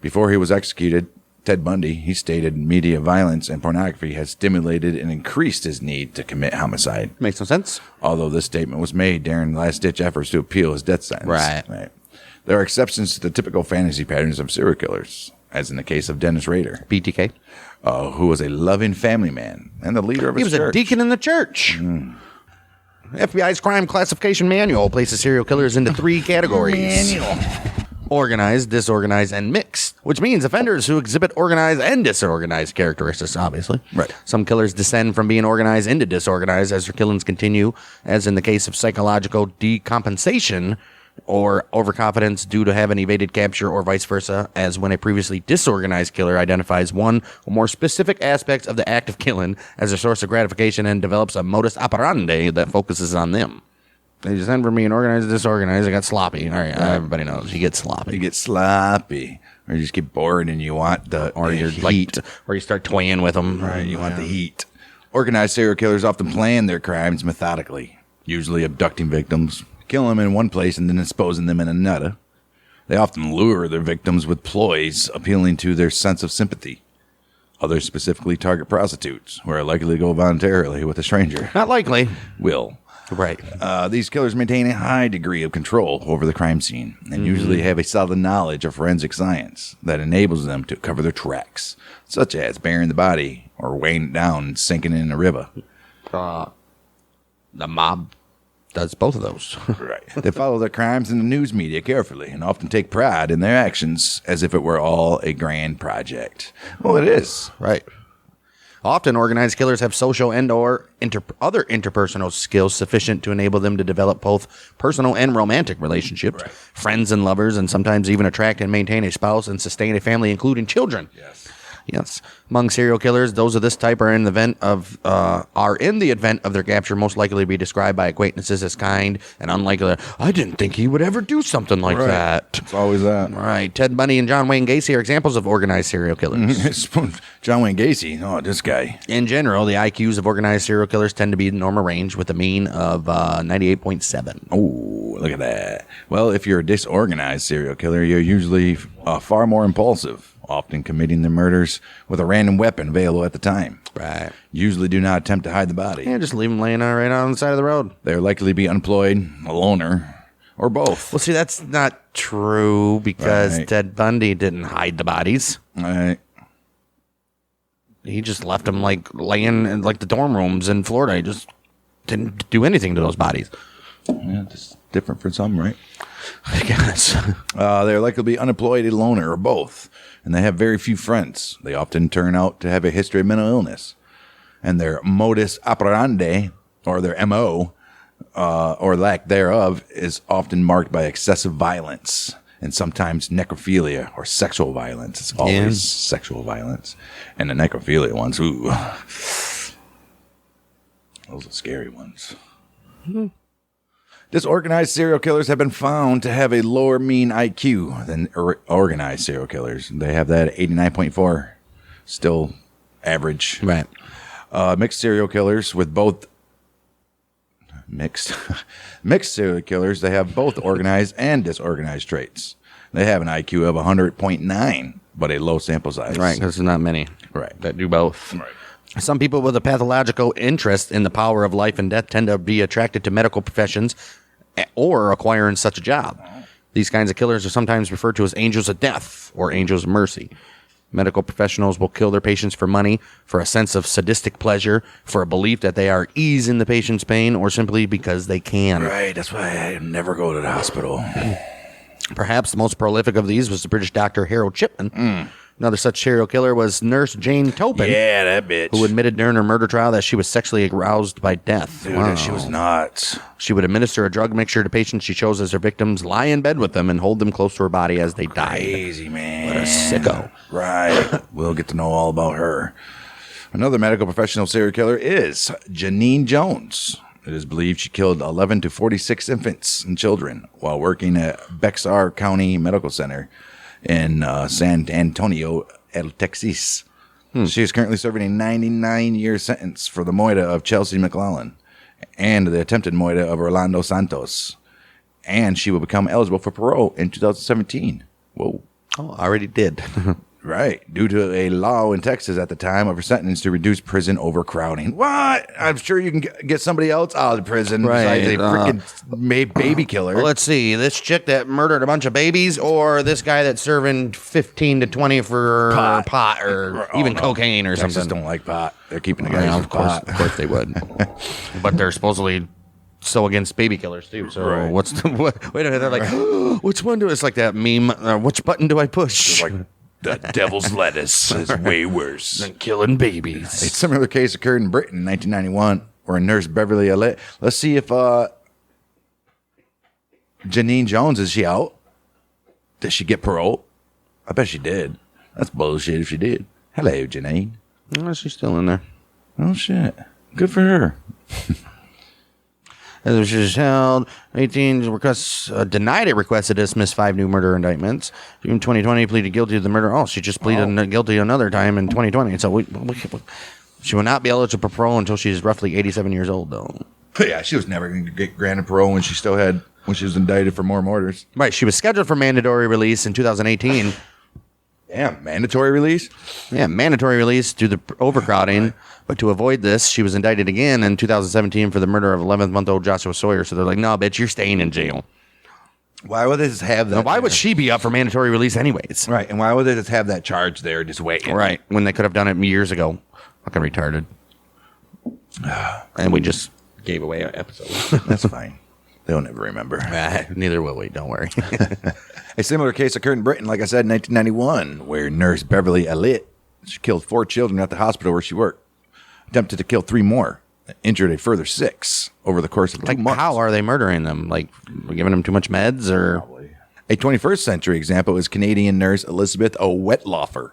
Before he was executed, Ted Bundy, he stated media violence and pornography has stimulated and increased his need to commit homicide. Makes no sense. Although this statement was made during last-ditch efforts to appeal his death sentence. Right. There are exceptions to the typical fantasy patterns of serial killers, as in the case of Dennis Rader, BTK, who was a loving family man and the leader of his church. He was a deacon in the church. FBI's crime classification manual places serial killers into three categories. Organized, disorganized, and mixed, which means offenders who exhibit organized and disorganized characteristics, obviously. Right. Some killers descend from being organized into disorganized as their killings continue, as in the case of psychological decompensation or overconfidence due to having evaded capture, or vice versa, as when a previously disorganized killer identifies one or more specific aspects of the act of killing as a source of gratification and develops a modus operandi that focuses on them. They descend from being organized to disorganized. They got sloppy. All right, everybody knows you get sloppy. You get sloppy, or you just get bored and you want the heat, or you start toying with them. Right, you want the heat. Organized serial killers often plan their crimes methodically, usually abducting victims, killing them in one place and then disposing them in another. They often lure their victims with ploys appealing to their sense of sympathy. Others specifically target prostitutes, who are likely to go voluntarily with a stranger. Not likely. Will. Right. These killers maintain a high degree of control over the crime scene and usually have a solid knowledge of forensic science that enables them to cover their tracks, such as burying the body or weighing it down and sinking it in a river. The mob does both of those. Right. They follow their crimes in the news media carefully and often take pride in their actions as if it were all a grand project. Well, it is. Right. Often, organized killers have social and or other interpersonal skills sufficient to enable them to develop both personal and romantic relationships, right. Friends and lovers, and sometimes even attract and maintain a spouse and sustain a family, including children. Yes. Among serial killers, those of this type are in the event of their capture most likely to be described by acquaintances as kind and unlikely. I didn't think he would ever do something like that. It's always that. Right. Ted Bundy and John Wayne Gacy are examples of organized serial killers. John Wayne Gacy. Oh, this guy. In general, the IQs of organized serial killers tend to be in the normal range with a mean of 98.7. Oh, look at that. Well, if you're a disorganized serial killer, you're usually far more impulsive, often committing their murders with a random weapon available at the time. Right. Usually do not attempt to hide the body. Yeah, just leave them laying out right on the side of the road. They're likely to be unemployed, a loner, or both. Well, see, that's not true because Right. Ted Bundy didn't hide the bodies. Right. He just left them like laying in like the dorm rooms in Florida. He just didn't do anything to those bodies. Yeah, just different for some, right? I guess. They're likely to be unemployed, a loner, or both. And they have very few friends. They often turn out to have a history of mental illness. And their modus operandi, or their MO, or lack thereof, is often marked by excessive violence and sometimes necrophilia or sexual violence. It's always sexual violence. And the necrophilia ones, ooh. Those are scary ones. Disorganized serial killers have been found to have a lower mean IQ than organized serial killers. They have that at 89.4, still average. Right. Mixed serial killers with both mixed serial killers. They have both organized and disorganized traits. They have an IQ of 100.9, but a low sample size. Right, because there's not many that do both. Right. Some people with a pathological interest in the power of life and death tend to be attracted to medical professions or acquiring such a job. These kinds of killers are sometimes referred to as angels of death or angels of mercy. Medical professionals will kill their patients for money, for a sense of sadistic pleasure, for a belief that they are easing the patient's pain, or simply because they can. Right, that's why I never go to the hospital. Perhaps the most prolific of these was the British doctor Harold Chipman. Another such serial killer was nurse Jane Topin. Yeah, that bitch. Who admitted during her murder trial that she was sexually aroused by death. Dude, she was nuts. She would administer a drug mixture to patients she chose as her victims, lie in bed with them, and hold them close to her body as they died. Crazy, man. What a sicko. Right. We'll get to know all about her. Another medical professional serial killer is Janine Jones. It is believed she killed 11 to 46 infants and children while working at Bexar County Medical Center in San Antonio, El Texas. She is currently serving a 99-year sentence for the moida of Chelsea McClellan and the attempted moida of Orlando Santos. And she will become eligible for parole in 2017. Whoa. Oh, already did. Right. Due to a law in Texas at the time of her sentence to reduce prison overcrowding. What? I'm sure you can get somebody else out of prison besides a freaking baby killer. Well, let's see. This chick that murdered a bunch of babies or this guy that's serving 15 to 20 for pot or even cocaine or Texas something. don't like pot. They're keeping the guys Of course they would. But they're supposedly so against baby killers too. So Right. what's the wait a minute? They're like, which one do it's like that meme? Which button do I push? Like the devil's lettuce is way worse. Than killing A babies. similar case occurred in Britain in 1991 where a nurse Beverly Allet. Let's see if Janine Jones, is she out? Did she get parole? I bet she did. That's bullshit if she did. Hello, Janine. Oh, she's still in there. Oh, shit. Good for her. As she was held, 18 requests denied a request to dismiss 5 new murder indictments. June 2020, pleaded guilty to the murder. Oh, she just pleaded guilty another time in 2020. So she will not be eligible for parole until she's roughly 87 years old, though. Yeah, she was never going to get granted parole when she was indicted for more murders. Right, she was scheduled for mandatory release in 2018. Yeah, mandatory release? Yeah, mandatory release due to overcrowding. But to avoid this, she was indicted again in 2017 for the murder of 11-month-old Joshua Sawyer. So they're like, no, bitch, you're staying in jail. Why would they just have that? Now, why would she be up for mandatory release anyways? Right, and why would they just have that charge there just waiting? Right, when they could have done it years ago. Fucking retarded. And we just gave away our episode. That's fine. They'll never remember. Neither will we, don't worry. A similar case occurred in Britain, like I said, in 1991, where nurse Beverly Allitt, she killed 4 children at the hospital where she worked, attempted to kill 3 more, injured a further 6 over the course of 2 months. How are they murdering them? Like, giving them too much meds or? A 21st century example is Canadian nurse Elizabeth O. Wettlaufer,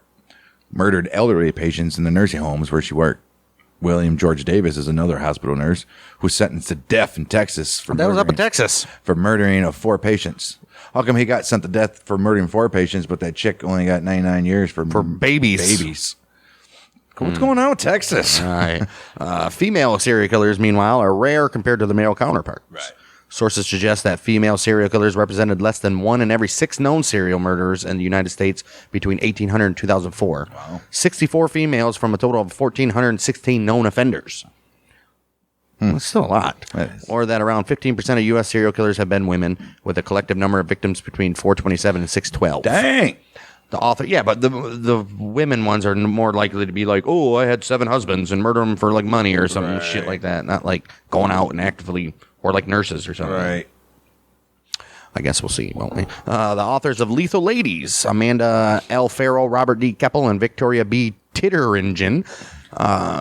murdered elderly patients in the nursing homes where she worked. William George Davis is another hospital nurse who was sentenced to death in Texas for That was up in Texas. for murdering of 4 patients. How come he got sent to death for murdering 4 patients, but that chick only got 99 years for babies? Babies. What's going on with Texas? Right. Female serial killers, meanwhile, are rare compared to the male counterpart. Right. Sources suggest that female serial killers represented less than 1 in every 6 known serial murderers in the United States between 1800 and 2004. Wow. 64 females from a total of 1,416 known offenders. That's still a lot. Or that around 15% of U.S. serial killers have been women, with a collective number of victims between 427 and 612. Dang. The author, yeah, but the women ones are more likely to be like, oh, I had 7 husbands and murder them for like money or some shit like that. Not like going out and actively, or like nurses or something. Right. I guess we'll see, won't we? The authors of Lethal Ladies, Amanda L. Farrell, Robert D. Keppel, and Victoria B. Titteringen.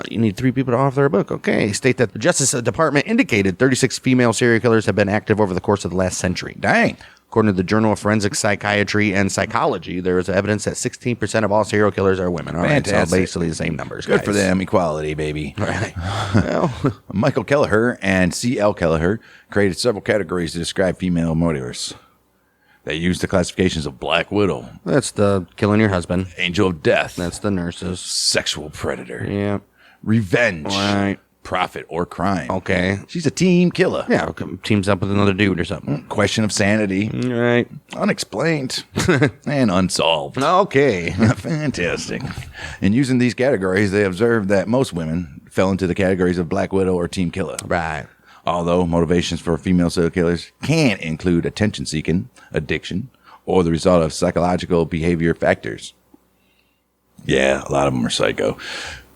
You need 3 people to author a book. Okay. State that the Justice Department indicated 36 female serial killers have been active over the course of the last century. Dang. According to the Journal of Forensic Psychiatry and Psychology, there is evidence that 16% of all serial killers are women. All right, so basically the same numbers. Good guys. for them. Equality, baby. Right. Well, Michael Kelleher and C.L. Kelleher created several categories to describe female murderers. They used the classifications of Black Widow, that's the killing your husband. Angel of Death, That's the nurses. Sexual Predator, Yeah. Revenge, Right. Profit or Crime. Okay. She's a team killer. Yeah, teams up with another dude or something. Question of sanity, Right. unexplained, and unsolved. Okay. Fantastic. In using these categories, they observed that most women fell into the categories of Black Widow or Team Killer. Right. Although motivations for female serial killers can include attention-seeking, addiction, or the result of psychological behavior factors. Yeah, a lot of them are psycho.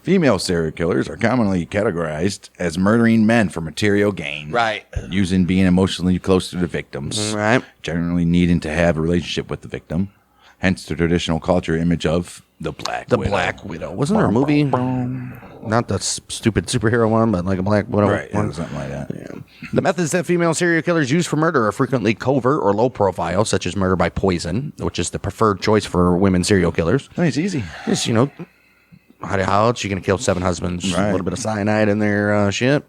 Female serial killers are commonly categorized as murdering men for material gain. Right. Using being emotionally close to the victims. Right. Generally needing to have a relationship with the victim. Hence the traditional culture image of the Black Widow. Black Widow. Wasn't there a movie? Not the stupid superhero one, but like a Black Widow Right, one. something like that. Yeah. The methods that female serial killers use for murder are frequently covert or low profile, such as murder by poison, which is the preferred choice for women serial killers. Oh, it's easy. Just, how else you going to kill 7 husbands? Right. A little bit of cyanide in their shit.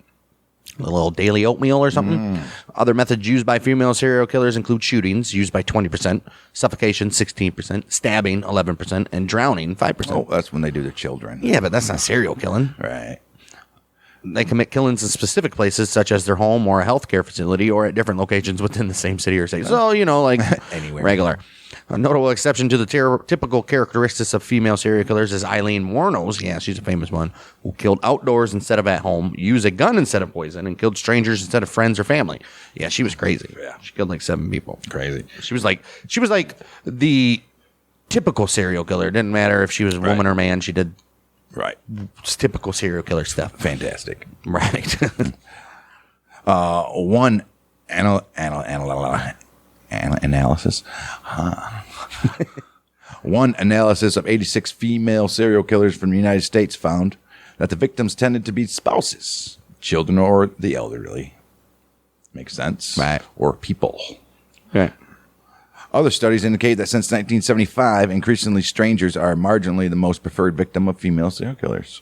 A little daily oatmeal or something. Other methods used by female serial killers include shootings, used by 20%, suffocation, 16%, stabbing, 11%, and drowning, 5%. Oh, that's when they do their children. Yeah, but that's not serial killing. Right. They commit killings in specific places, such as their home or a healthcare facility, or at different locations within the same city or state. So, like Anywhere. regular. A notable exception to the typical characteristics of female serial killers is Eileen Wuornos. Yeah, she's a famous one, who killed outdoors instead of at home, used a gun instead of poison, and killed strangers instead of friends or family. Yeah, she was crazy. Yeah. She killed like 7 people. Crazy. She was like the typical serial killer. It didn't matter if she was a woman or man. She did Right. typical serial killer stuff. Fantastic. Right. One analysis. One analysis of 86 female serial killers from the United States found that the victims tended to be spouses, children, or the elderly. Makes sense. Right. Or people. Right. Other studies indicate that since 1975, increasingly strangers are marginally the most preferred victim of female serial killers.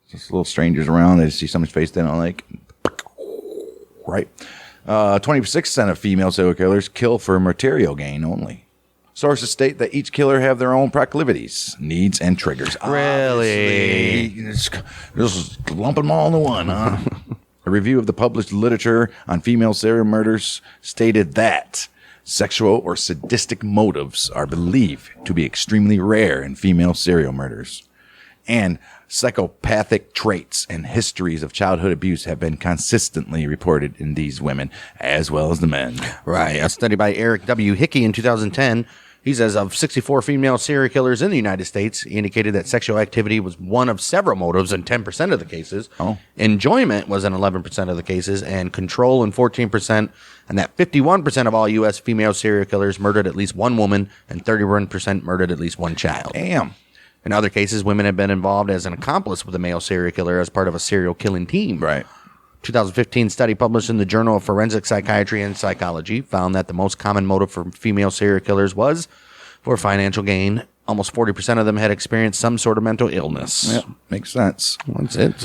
Just little strangers around, they see somebody's face they don't like. Right. 26% of female serial killers kill for material gain only. Sources state that each killer have their own proclivities, needs, and triggers. Really? Just lump them all into one, huh? A review of the published literature on female serial murders stated that sexual or sadistic motives are believed to be extremely rare in female serial murders. And psychopathic traits and histories of childhood abuse have been consistently reported in these women, as well as the men. Right. A study by Eric W. Hickey in 2010, he says of 64 female serial killers in the United States, he indicated that sexual activity was one of several motives in 10% of the cases. Oh. Enjoyment was in 11% of the cases, and control in 14%, and that 51% of all U.S. female serial killers murdered at least one woman, and 31% murdered at least one child. Damn. In other cases, women have been involved as an accomplice with a male serial killer as part of a serial killing team. Right. 2015 study published in the Journal of Forensic Psychiatry and Psychology found that the most common motive for female serial killers was for financial gain. Almost 40% of them had experienced some sort of mental illness. Yep. Makes sense. That's it.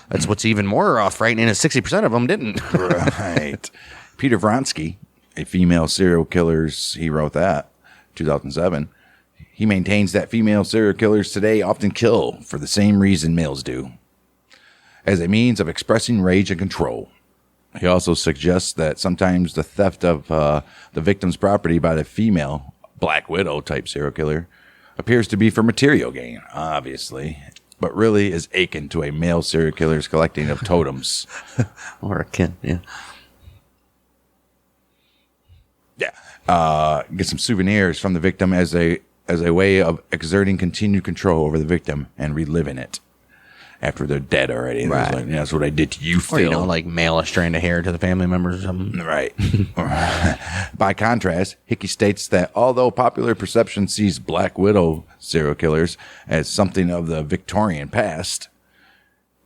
That's what's even more frightening is 60% of them didn't. Right. Peter Vronsky, a female serial killers, he wrote that, 2007. He maintains that female serial killers today often kill for the same reason males do, as a means of expressing rage and control. He also suggests that sometimes the theft of the victim's property by the female Black Widow type serial killer appears to be for material gain, obviously, but really is akin to a male serial killer's collecting of totems. Or a kid, yeah. Yeah. Get some souvenirs from the victim as a way of exerting continued control over the victim and reliving it after they're dead already. Right. Like, that's what I did to you, Phil. Or, you know, like mail a strand of hair to the family members or something. Right. By contrast, Hickey states that although popular perception sees Black Widow serial killers as something of the Victorian past,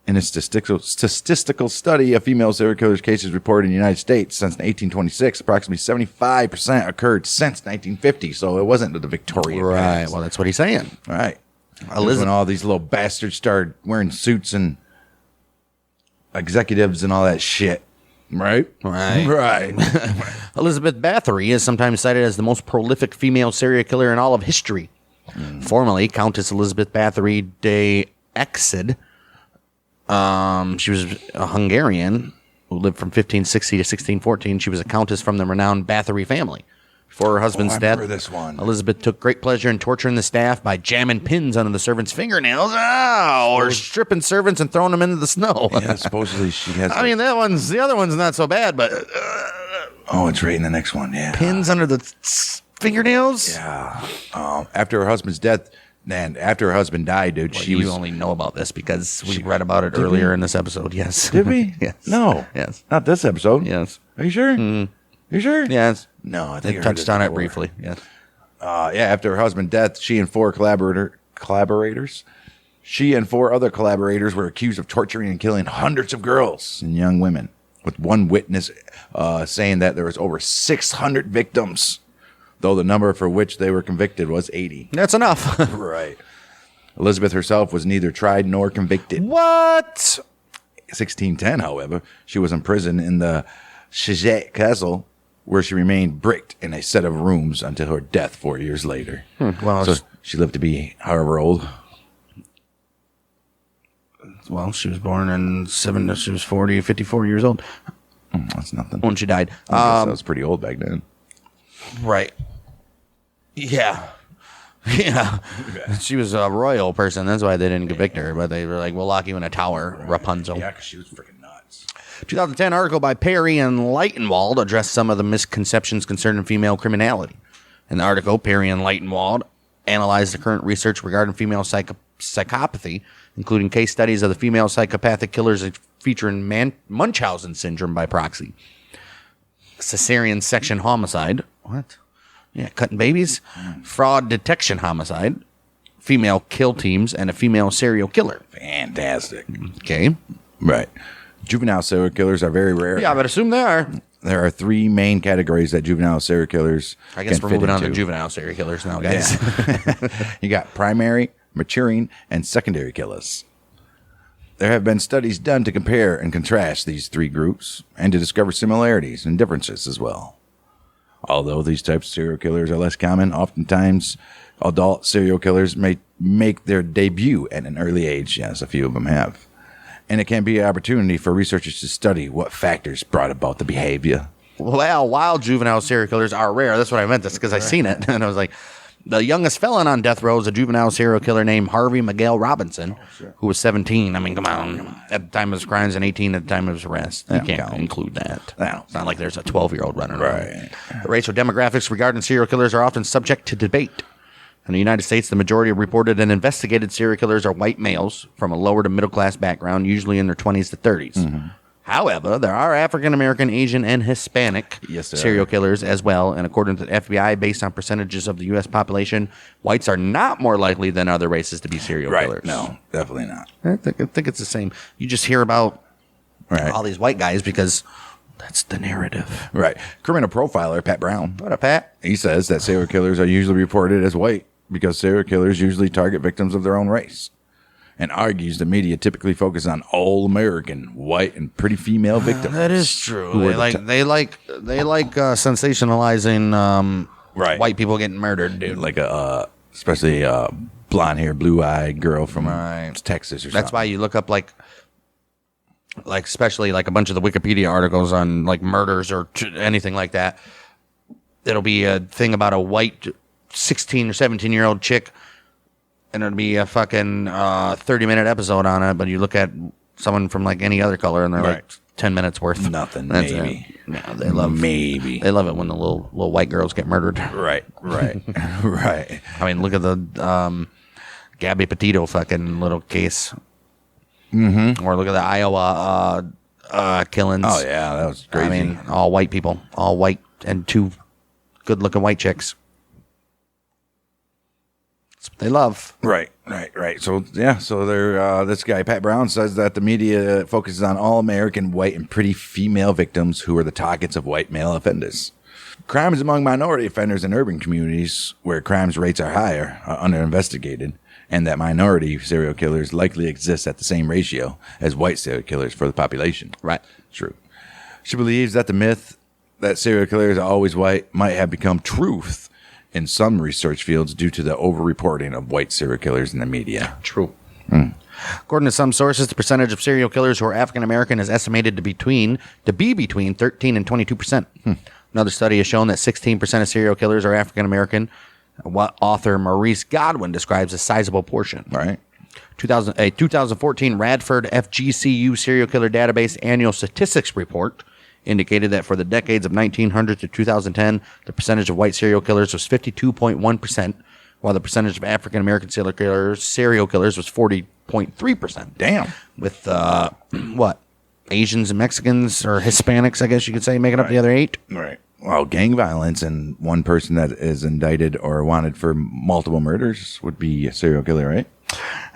in a statistical study of female serial killers cases reported in the United States since 1826, approximately 75% occurred since 1950. So it wasn't the Victorian Right. past. Well, that's what he's saying. Right. When all these little bastards started wearing suits and executives and all that shit. Right? Right. Right. Elizabeth Bathory is sometimes cited as the most prolific female serial killer in all of history. Formerly, Countess Elizabeth Bathory de Exid. She was a Hungarian who lived from 1560 to 1614. She was a countess from the renowned Bathory family. Before her husband's death, this one. Elizabeth took great pleasure in torturing the staff by jamming pins under the servants' fingernails, or stripping servants and throwing them into the snow. Yeah, supposedly she has. I mean, the other one's not so bad, but oh, it's right in the next one. Yeah, pins under the fingernails. Yeah. After her husband's death, and after her husband died, dude, Well, she you was. only know about this because we read about it earlier in this episode. Yes. Did we? Yes. No. Yes. Not this episode. Yes. Are you sure? You sure? Yes. No, I think They I heard touched this on it before. briefly. Yes. Yeah, after her husband's death, she and four other collaborators were accused of torturing and killing hundreds of girls and young women, with one witness saying that there was over 600 victims, though the number for which they were convicted was 80. That's enough. Right. Elizabeth herself was neither tried nor convicted. What? 1610, however, she was imprisoned in the Chizet Castle, where she remained bricked in a set of rooms until her death 4 years later. Well, So she lived to be however old. she was born in she was 54 years old That's nothing. when she died. I guess that was pretty old back then. Right. Yeah. Yeah. She was a royal person. That's why they didn't convict her. But they were like, we'll lock you in a tower, Rapunzel. Yeah, because she was freaking nuts. 2010 article by Perry and Leitenwald addressed some of the misconceptions concerning female criminality. In the article, Perry and Leitenwald analyzed the current research regarding female psychopathy, including case studies of the female psychopathic killers featuring Munchausen syndrome by proxy, cesarean section homicide. What? Yeah, cutting babies, fraud detection homicide, female kill teams, and a female serial killer. Fantastic. Okay. Right. Juvenile serial killers are very rare. Yeah, I would assume they are. There are three main categories that juvenile serial killers I guess can we're fit moving on to into. juvenile serial killers now, guys. You got primary, maturing, and secondary killers. There have been studies done to compare and contrast these three groups and to discover similarities and differences as well. Although these types of serial killers are less common, oftentimes adult serial killers may make their debut at an early age. Yes, a few of them have. And it can be an opportunity for researchers to study what factors brought about the behavior. Well, while juvenile serial killers are rare, that's what I meant. That's because I seen it. And I was like, the youngest felon on death row is a juvenile serial killer named Harvey Miguel Robinson, who was 17. I mean, come on. At the time of his crimes and 18 at the time of his arrest. You can't include that. It's not like there's a 12-year-old running around. Right. The racial demographics regarding serial killers are often subject to debate. In the United States, the majority of reported and investigated serial killers are white males from a lower to middle class background, usually in their 20s to 30s. However, there are African American, Asian, and Hispanic serial killers as well. And according to the FBI, based on percentages of the U.S. population, whites are not more likely than other races to be serial killers. No, definitely not. I think it's the same. You just hear about all these white guys because that's the narrative. Right. Criminal profiler Pat Brown. What up, Pat? He says that serial killers are usually reported as white because serial killers usually target victims of their own race, and argues the media typically focus on all American, white, and pretty female victims. That is true. They like sensationalizing white people getting murdered, dude. Like especially a blonde-haired, blue-eyed girl from Texas or something. That's why you look up like like especially like a bunch of the Wikipedia articles on like murders or anything like that. It'll be a thing about a white 16 or 17-year-old chick, and it'll be a fucking 30-minute episode on it. But you look at someone from like any other color, and they're like 10 minutes worth. Nothing. That's Maybe. It. No, they love They love it when the little white girls get murdered. Right. Right. I mean, look at the Gabby Petito fucking little case. Mm-hmm. Or look at the Iowa killings. Oh yeah, that was crazy. I mean, all white people, all white, and 2 good-looking white chicks. That's what they love. Right. So they're this guy Pat Brown says that the media focuses on all American white and pretty female victims who are the targets of white male offenders. Crimes among minority offenders in urban communities where crimes rates are higher are under-investigated, and that minority serial killers likely exist at the same ratio as white serial killers for the population. Right. True. She believes that the myth that serial killers are always white might have become truth in some research fields due to the over-reporting of white serial killers in the media. True. According to some sources, the percentage of serial killers who are African American is estimated to be between 13 and 22%. Another study has shown that 16% of serial killers are African American, what author Maurice Godwin describes as a sizable portion. Right. A 2014 Radford FGCU Serial Killer Database Annual Statistics Report indicated that for the decades of 1900 to 2010, the percentage of white serial killers was 52.1%, while the percentage of African American serial killers was 40.3%. Damn. With Asians and Mexicans or Hispanics, I guess you could say, making up the other 8. Right. Well, gang violence and one person that is indicted or wanted for multiple murders would be a serial killer, right?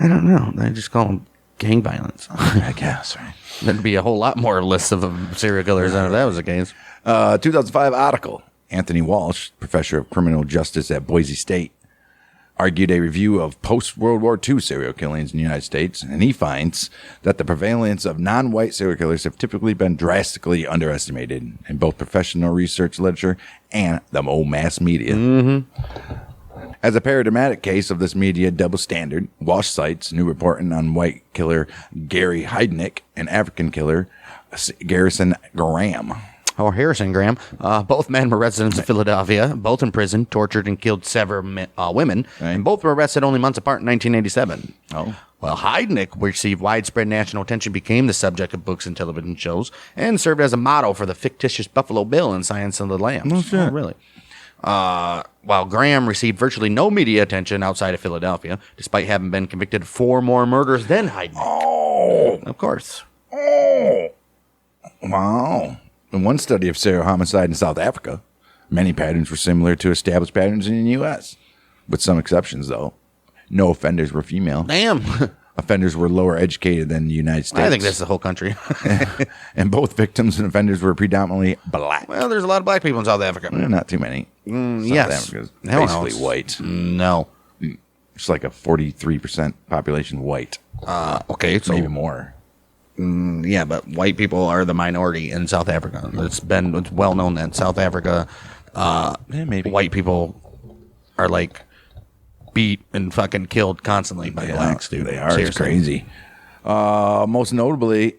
I don't know. They just call them gang violence. I guess, right? There'd be a whole lot more lists of serial killers than if that was the case. 2005 article. Anthony Walsh, professor of criminal justice at Boise State, argued a review of post-World War II serial killings in the United States, and he finds that the prevalence of non-white serial killers have typically been drastically underestimated in both professional research literature and the old mass media. Mm-hmm. As a paradigmatic case of this media double standard, Walsh cites new reporting on white killer Gary Heidnik and African killer Garrison Graham. Or Harrison Graham. Both men were residents of Philadelphia, both in prison, tortured and killed several women, and both were arrested only months apart in 1987. Oh. Well, Heidnik received widespread national attention, became the subject of books and television shows, and served as a model for the fictitious Buffalo Bill in Silence of the Lambs. No shit. Oh, really? While Graham received virtually no media attention outside of Philadelphia, despite having been convicted of 4 more murders than Heidnik. Oh. Of course. Oh. Wow. In one study of serial homicide in South Africa, many patterns were similar to established patterns in the U.S., with some exceptions, though. No offenders were female. Damn. Offenders were lower educated than the United States. I think that's the whole country. And both victims and offenders were predominantly black. Well, there's a lot of black people in South Africa. Not too many. South Yes. Africa's Hell no, basically it's- white. No. It's like a 43% population white. Okay, so Maybe more. yeah, but white people are the minority in South Africa. It's well known that in South Africa, maybe. white people are like beat and fucking killed constantly by blacks, dude. They are. Seriously. It's crazy. Most notably,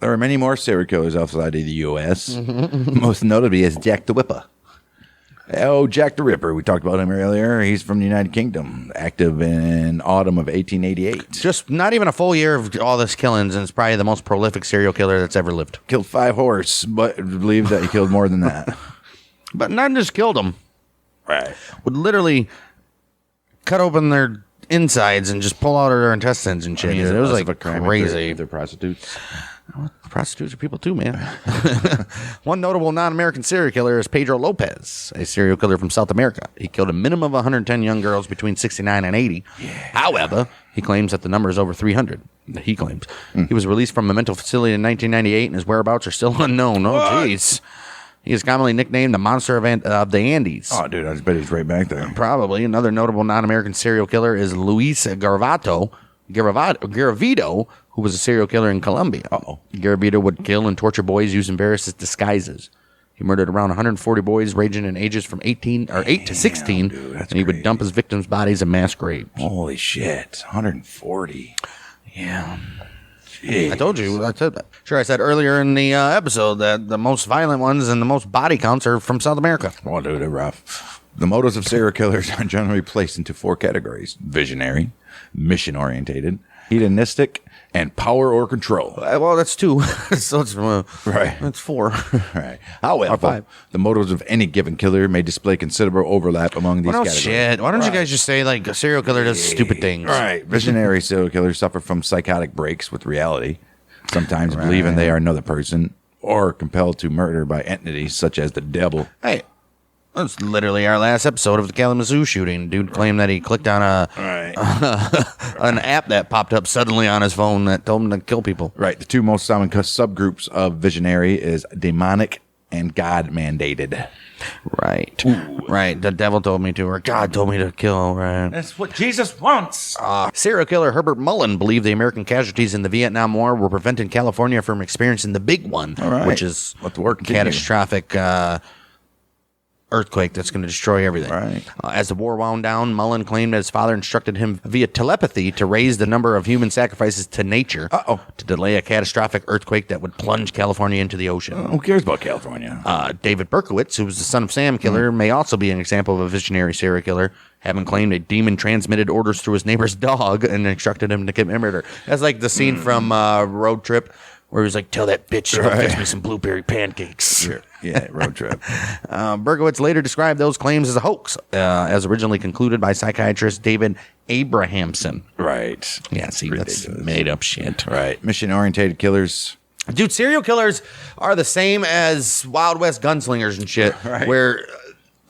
there are many more serial killers outside of the U.S. Most notably is Jack the Ripper. Oh, Jack the Ripper. We talked about him earlier. He's from the United Kingdom, active in autumn of 1888. Just not even a full year of all this killings, and it's probably the most prolific serial killer that's ever lived. Killed 5 horse, but believe that he killed more than that. But not just killed them. Right. Would literally cut open their insides and just pull out their intestines and shit. I mean, It was less like of a crime crazy. if they're prostitutes. Prostitutes are people too, man. One notable non-American serial killer is Pedro Lopez, a serial killer from South America. He killed a minimum of 110 young girls between 69 and 80. Yeah. However, he claims that the number is over 300. He claims. He was released from a mental facility in 1998, and his whereabouts are still unknown. Oh, jeez. He is commonly nicknamed the Monster of the Andes. Oh, dude, I bet he's right back there. Probably. Another notable non-American serial killer is Luis Garavito, who was a serial killer in Colombia. Garavito would kill and torture boys using various disguises. He murdered around 140 boys ranging in ages from 8 to 16, dude, and he would dump his victims' bodies in mass graves. Holy shit. 140. Yeah. I told you. I said that. Sure, I said earlier in the episode that the most violent ones and the most body counts are from South America. Oh, dude, they're rough. The motives of serial killers are generally placed into 4 categories: visionary, mission-orientated, hedonistic, and power or control. Well, that's 2. So it's Right. That's 4. Right. However, Or 5. the motives of any given killer may display considerable overlap among these categories. Shit. Why don't you guys just say like a serial killer does stupid things? Right. Visionary serial killers suffer from psychotic breaks with reality, sometimes believing they are another person, or compelled to murder by entities such as the devil. Hey, that's literally our last episode of the Kalamazoo shooting. Dude claimed that he clicked on an app that popped up suddenly on his phone that told him to kill people. Right. The 2 most common subgroups of visionary is demonic and God mandated. Right. Right. The devil told me to, or God told me to kill. Right. That's what Jesus wants. Serial killer Herbert Mullen believed the American casualties in the Vietnam War were preventing California from experiencing the big one, right. which is Let the work continue. catastrophic earthquake that's going to destroy everything. Right. As the war wound down, Mullen claimed that his father instructed him via telepathy to raise the number of human sacrifices to nature to delay a catastrophic earthquake that would plunge California into the ocean. Who cares about California? David Berkowitz, who was the son of Sam killer, may also be an example of a visionary serial killer, having claimed a demon transmitted orders through his neighbor's dog and instructed him to commit murder. That's like the scene from Road Trip where he was like, tell that bitch to go fetch me some blueberry pancakes. Yeah, Road Trip. Berkowitz later described those claims as a hoax, as originally concluded by psychiatrist David Abrahamson. Right. Yeah, see, that's made up shit. Right. Mission-orientated killers. Dude, serial killers are the same as Wild West gunslingers and shit, where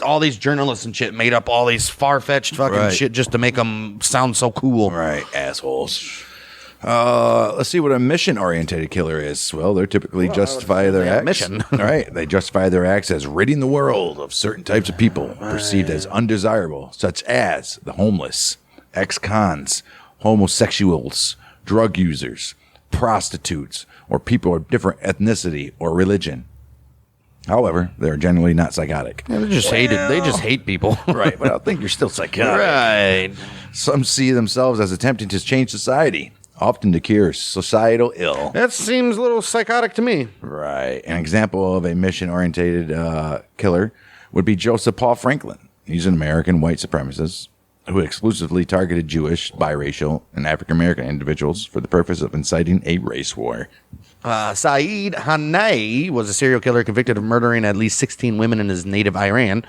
all these journalists and shit made up all these far-fetched fucking shit just to make them sound so cool. Right, assholes. Let's see what a mission-orientated killer is. Well, they're typically justify their acts. Mission. Right. They justify their acts as ridding the world of certain types of people perceived as undesirable, such as the homeless, ex-cons, homosexuals, drug users, prostitutes, or people of different ethnicity or religion. However, they're generally not psychotic. Yeah, they just hate people. Right, but I think you're still psychotic. Right. Some see themselves as attempting to change society, often to cure societal ill. That seems a little psychotic to me. Right. An example of a mission-orientated killer would be Joseph Paul Franklin. He's an American white supremacist who exclusively targeted Jewish, biracial, and African-American individuals for the purpose of inciting a race war. Saeed Hanai was a serial killer convicted of murdering at least 16 women in his native Iran,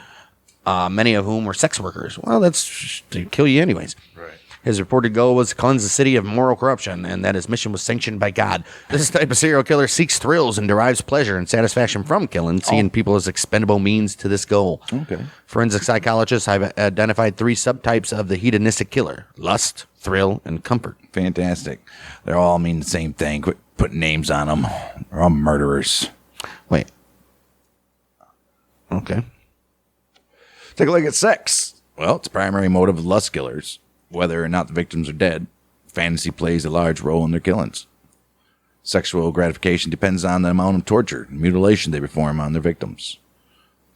many of whom were sex workers. Well, that's to kill you anyways. Right. His reported goal was to cleanse the city of moral corruption, and that his mission was sanctioned by God. This type of serial killer seeks thrills and derives pleasure and satisfaction from killing, seeing people as expendable means to this goal. Okay. Forensic psychologists have identified 3 subtypes of the hedonistic killer: lust, thrill, and comfort. Fantastic. They all mean the same thing. Quit putting names on them. They're all murderers. Wait. Okay. Take a look at sex. Well, it's a primary motive of lust killers. Whether or not the victims are dead, fantasy plays a large role in their killings. Sexual gratification depends on the amount of torture and mutilation they perform on their victims.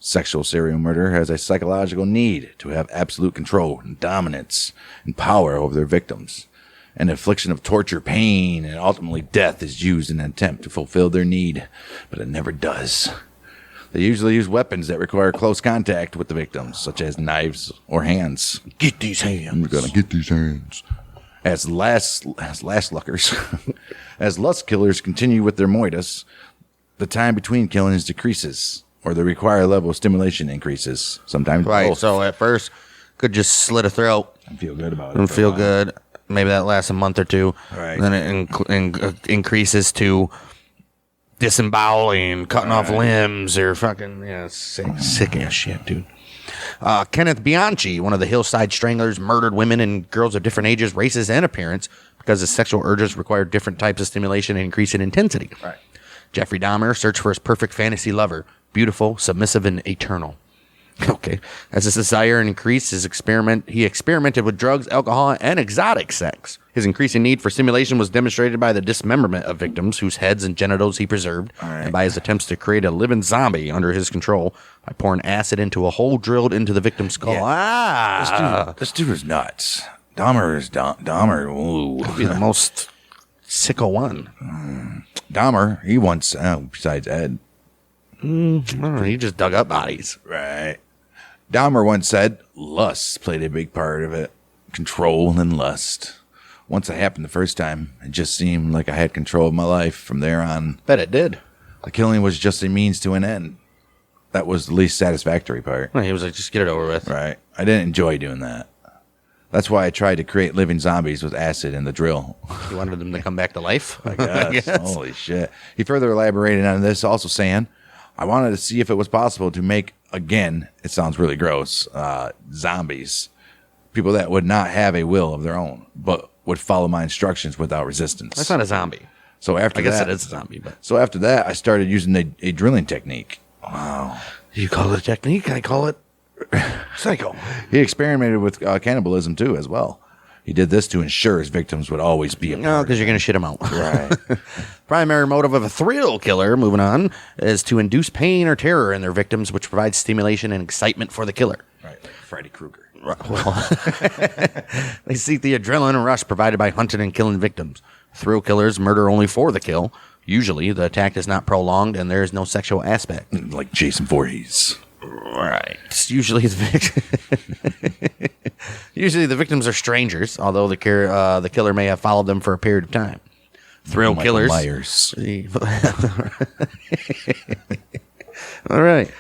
Sexual serial murder has a psychological need to have absolute control and dominance and power over their victims. And the infliction of torture, pain, and ultimately death is used in an attempt to fulfill their need, but it never does. They usually use weapons that require close contact with the victims, such as knives or hands. Get these hands. I'm gonna get these hands. As last luckers, as lust killers continue with their moitus, the time between killings decreases, or the required level of stimulation increases. Sometimes Right. both. So at first, could just slit a throat I feel good about it. and for a feel while. good. Maybe that lasts a month or 2. Right. Then it increases to disemboweling, cutting off limbs, or fucking sick ass shit, dude. Kenneth Bianchi, one of the hillside stranglers, murdered women and girls of different ages, races, and appearance because his sexual urges required different types of stimulation and increase in intensity. Right. Jeffrey Dahmer searched for his perfect fantasy lover, beautiful, submissive, and eternal. Okay. As his desire increased, he experimented with drugs, alcohol, and exotic sex. His increasing need for stimulation was demonstrated by the dismemberment of victims whose heads and genitals he preserved, and by his attempts to create a living zombie under his control by pouring acid into a hole drilled into the victim's skull. Yeah. This dude is nuts. Dahmer is Dahmer. Ooh. Could be the most sicko one. Dahmer, he once, besides Ed. I don't know, he just dug up bodies. Right. Dahmer once said, lust played a big part of it. Control and lust. Once it happened the first time, it just seemed like I had control of my life from there on. Bet it did. The killing was just a means to an end. That was the least satisfactory part. Well, he was like, just get it over with. Right. I didn't enjoy doing that. That's why I tried to create living zombies with acid and the drill. You wanted them to come back to life? I guess. Holy shit. He further elaborated on this, also saying, I wanted to see if it was possible to make, again, it sounds really gross, zombies. People that would not have a will of their own, but would follow my instructions without resistance. That's not a zombie. So after I guess that, it is a zombie. But So after that, I started using a drilling technique. Wow. you call it a technique, I call it psycho. He experimented with cannibalism too, as well. He did this to ensure his victims would always be a No, part. because you're going to shit them out. Right. Primary motive of a thrill killer, moving on, is to induce pain or terror in their victims, which provides stimulation and excitement for the killer. Right. Like Freddy Krueger. Well, they seek the adrenaline rush provided by hunting and killing victims. Thrill killers murder only for the kill. Usually, the attack is not prolonged and there is no sexual aspect. Like Jason Voorhees. Right. Usually, usually the victims are strangers, although the killer may have followed them for a period of time. Thrill Michael killers. Myers. All right.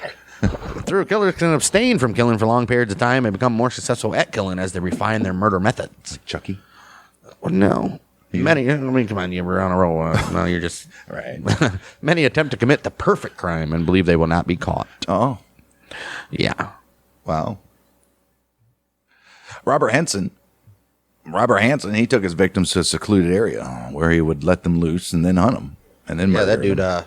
Thrill killers can abstain from killing for long periods of time and become more successful at killing as they refine their murder methods. Chucky. Well, no. Many, I mean, come on, you were on a roll. No, you're just Right. Many attempt to commit the perfect crime and believe they will not be caught. Oh. Yeah. Wow. Robert Hansen, he took his victims to a secluded area where he would let them loose and then hunt them. And then Yeah, murder that dude, them.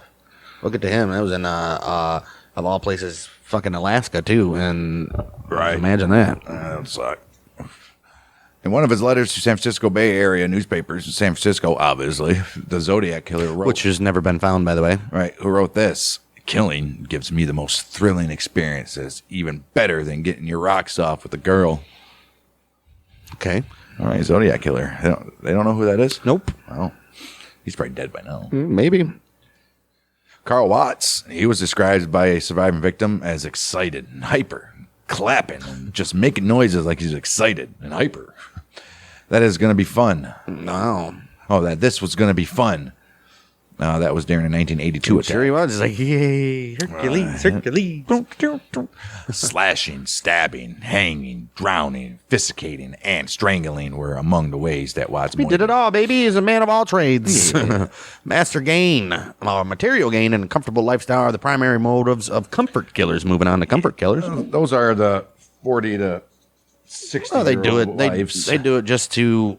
look at him. That was in, of all places, fucking Alaska, too. And Right. imagine that. That would suck. In one of his letters to San Francisco Bay Area newspapers, in San Francisco, obviously, the Zodiac Killer wrote, Which has never been found, by the way. right, who wrote this? Killing gives me the most thrilling experiences, even better than getting your rocks off with a girl. Okay. All right, Zodiac Killer. They don't know who that is? Nope. Oh, he's probably dead by now. Maybe. Carl Watts, he was described by a surviving victim as excited and hyper, clapping and just making noises like he's excited and hyper. That is going to be fun. No. Oh, this was going to be fun. That was during a 1982 attack. Sure he was. He's like, yay, Hercules, Hercules. Slashing, stabbing, hanging, drowning, fissticating, and strangling were among the ways that Watts He did it all, baby. He's a man of all trades. Master gain, material gain, and a comfortable lifestyle are the primary motives of comfort killers. Moving on to comfort killers. Those are the 40 to 60 Oh, they do it. wives. They do it just to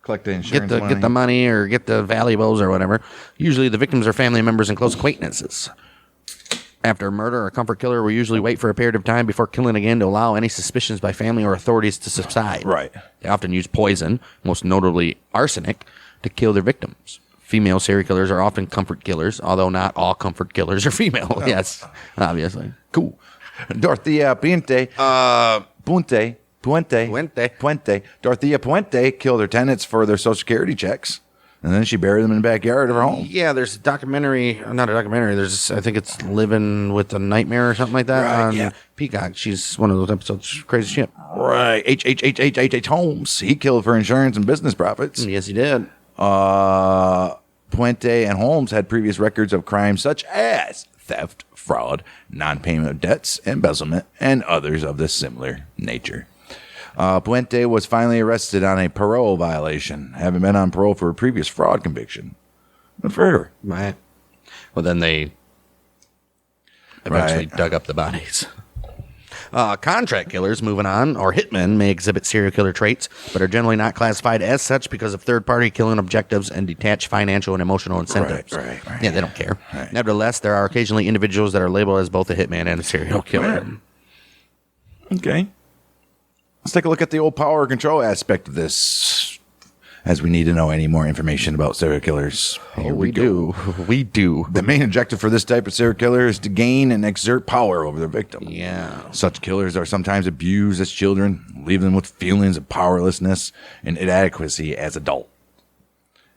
Collect the insurance get the money or get the valuables or whatever. Usually, the victims are family members and close acquaintances. After a murder, a comfort killer will usually wait for a period of time before killing again to allow any suspicions by family or authorities to subside. Right. They often use poison, most notably arsenic, to kill their victims. Female serial killers are often comfort killers, although not all comfort killers are female. Yes, obviously. Cool. Dorothea Puente. Dorothea Puente killed her tenants for their Social Security checks, and then she buried them in the backyard of her home. Yeah, there's a documentary, not a documentary. I think it's Living with a Nightmare or something like that Right, on yeah. Peacock. She's one of those episodes, crazy shit. Right. H. Holmes. He killed for insurance and business profits. Yes, he did. Puente and Holmes had previous records of crimes such as theft, fraud, non-payment of debts, embezzlement, and others of this similar nature. Puente was finally arrested on a parole violation, having been on parole for a previous fraud conviction. Good for her. Right. Well, then they eventually dug up the bodies. Contract killers, moving on, or hitmen may exhibit serial killer traits, but are generally not classified as such because of third-party killing objectives and detached financial and emotional incentives. Right. Yeah, they don't care. Right. Nevertheless, there are occasionally individuals that are labeled as both a hitman and a serial killer. Okay. Let's take a look at the old power control aspect of this, as we need to know any more information about serial killers. Here we go. We do. The main objective for this type of serial killer is to gain and exert power over their victim. Yeah. Such killers are sometimes abused as children, leaving them with feelings of powerlessness and inadequacy as adults.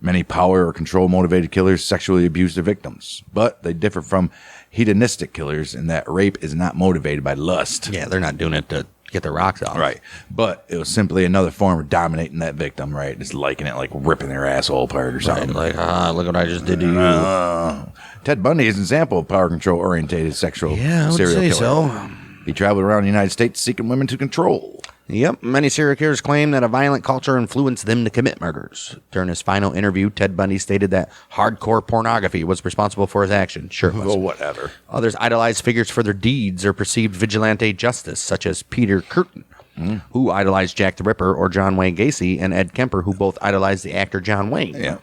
Many power or control motivated killers sexually abuse their victims, but they differ from hedonistic killers in that rape is not motivated by lust. Yeah, they're not doing it to get their rocks off. Right. But it was simply another form of dominating that victim, right? Just liking it, like ripping their asshole apart or something. Right, like, look what I just did to you. Ted Bundy is an example of power control orientated sexual Yeah, I would serial say killer. so. He traveled around the United States seeking women to control. Yep, many serial killers claim that a violent culture influenced them to commit murders. During his final interview, Ted Bundy stated that hardcore pornography was responsible for his action. Sure it was. Well, whatever. Others idolized figures for their deeds or perceived vigilante justice, such as Peter Curtin, who idolized Jack the Ripper, or John Wayne Gacy, and Ed Kemper, who both idolized the actor John Wayne. Yeah.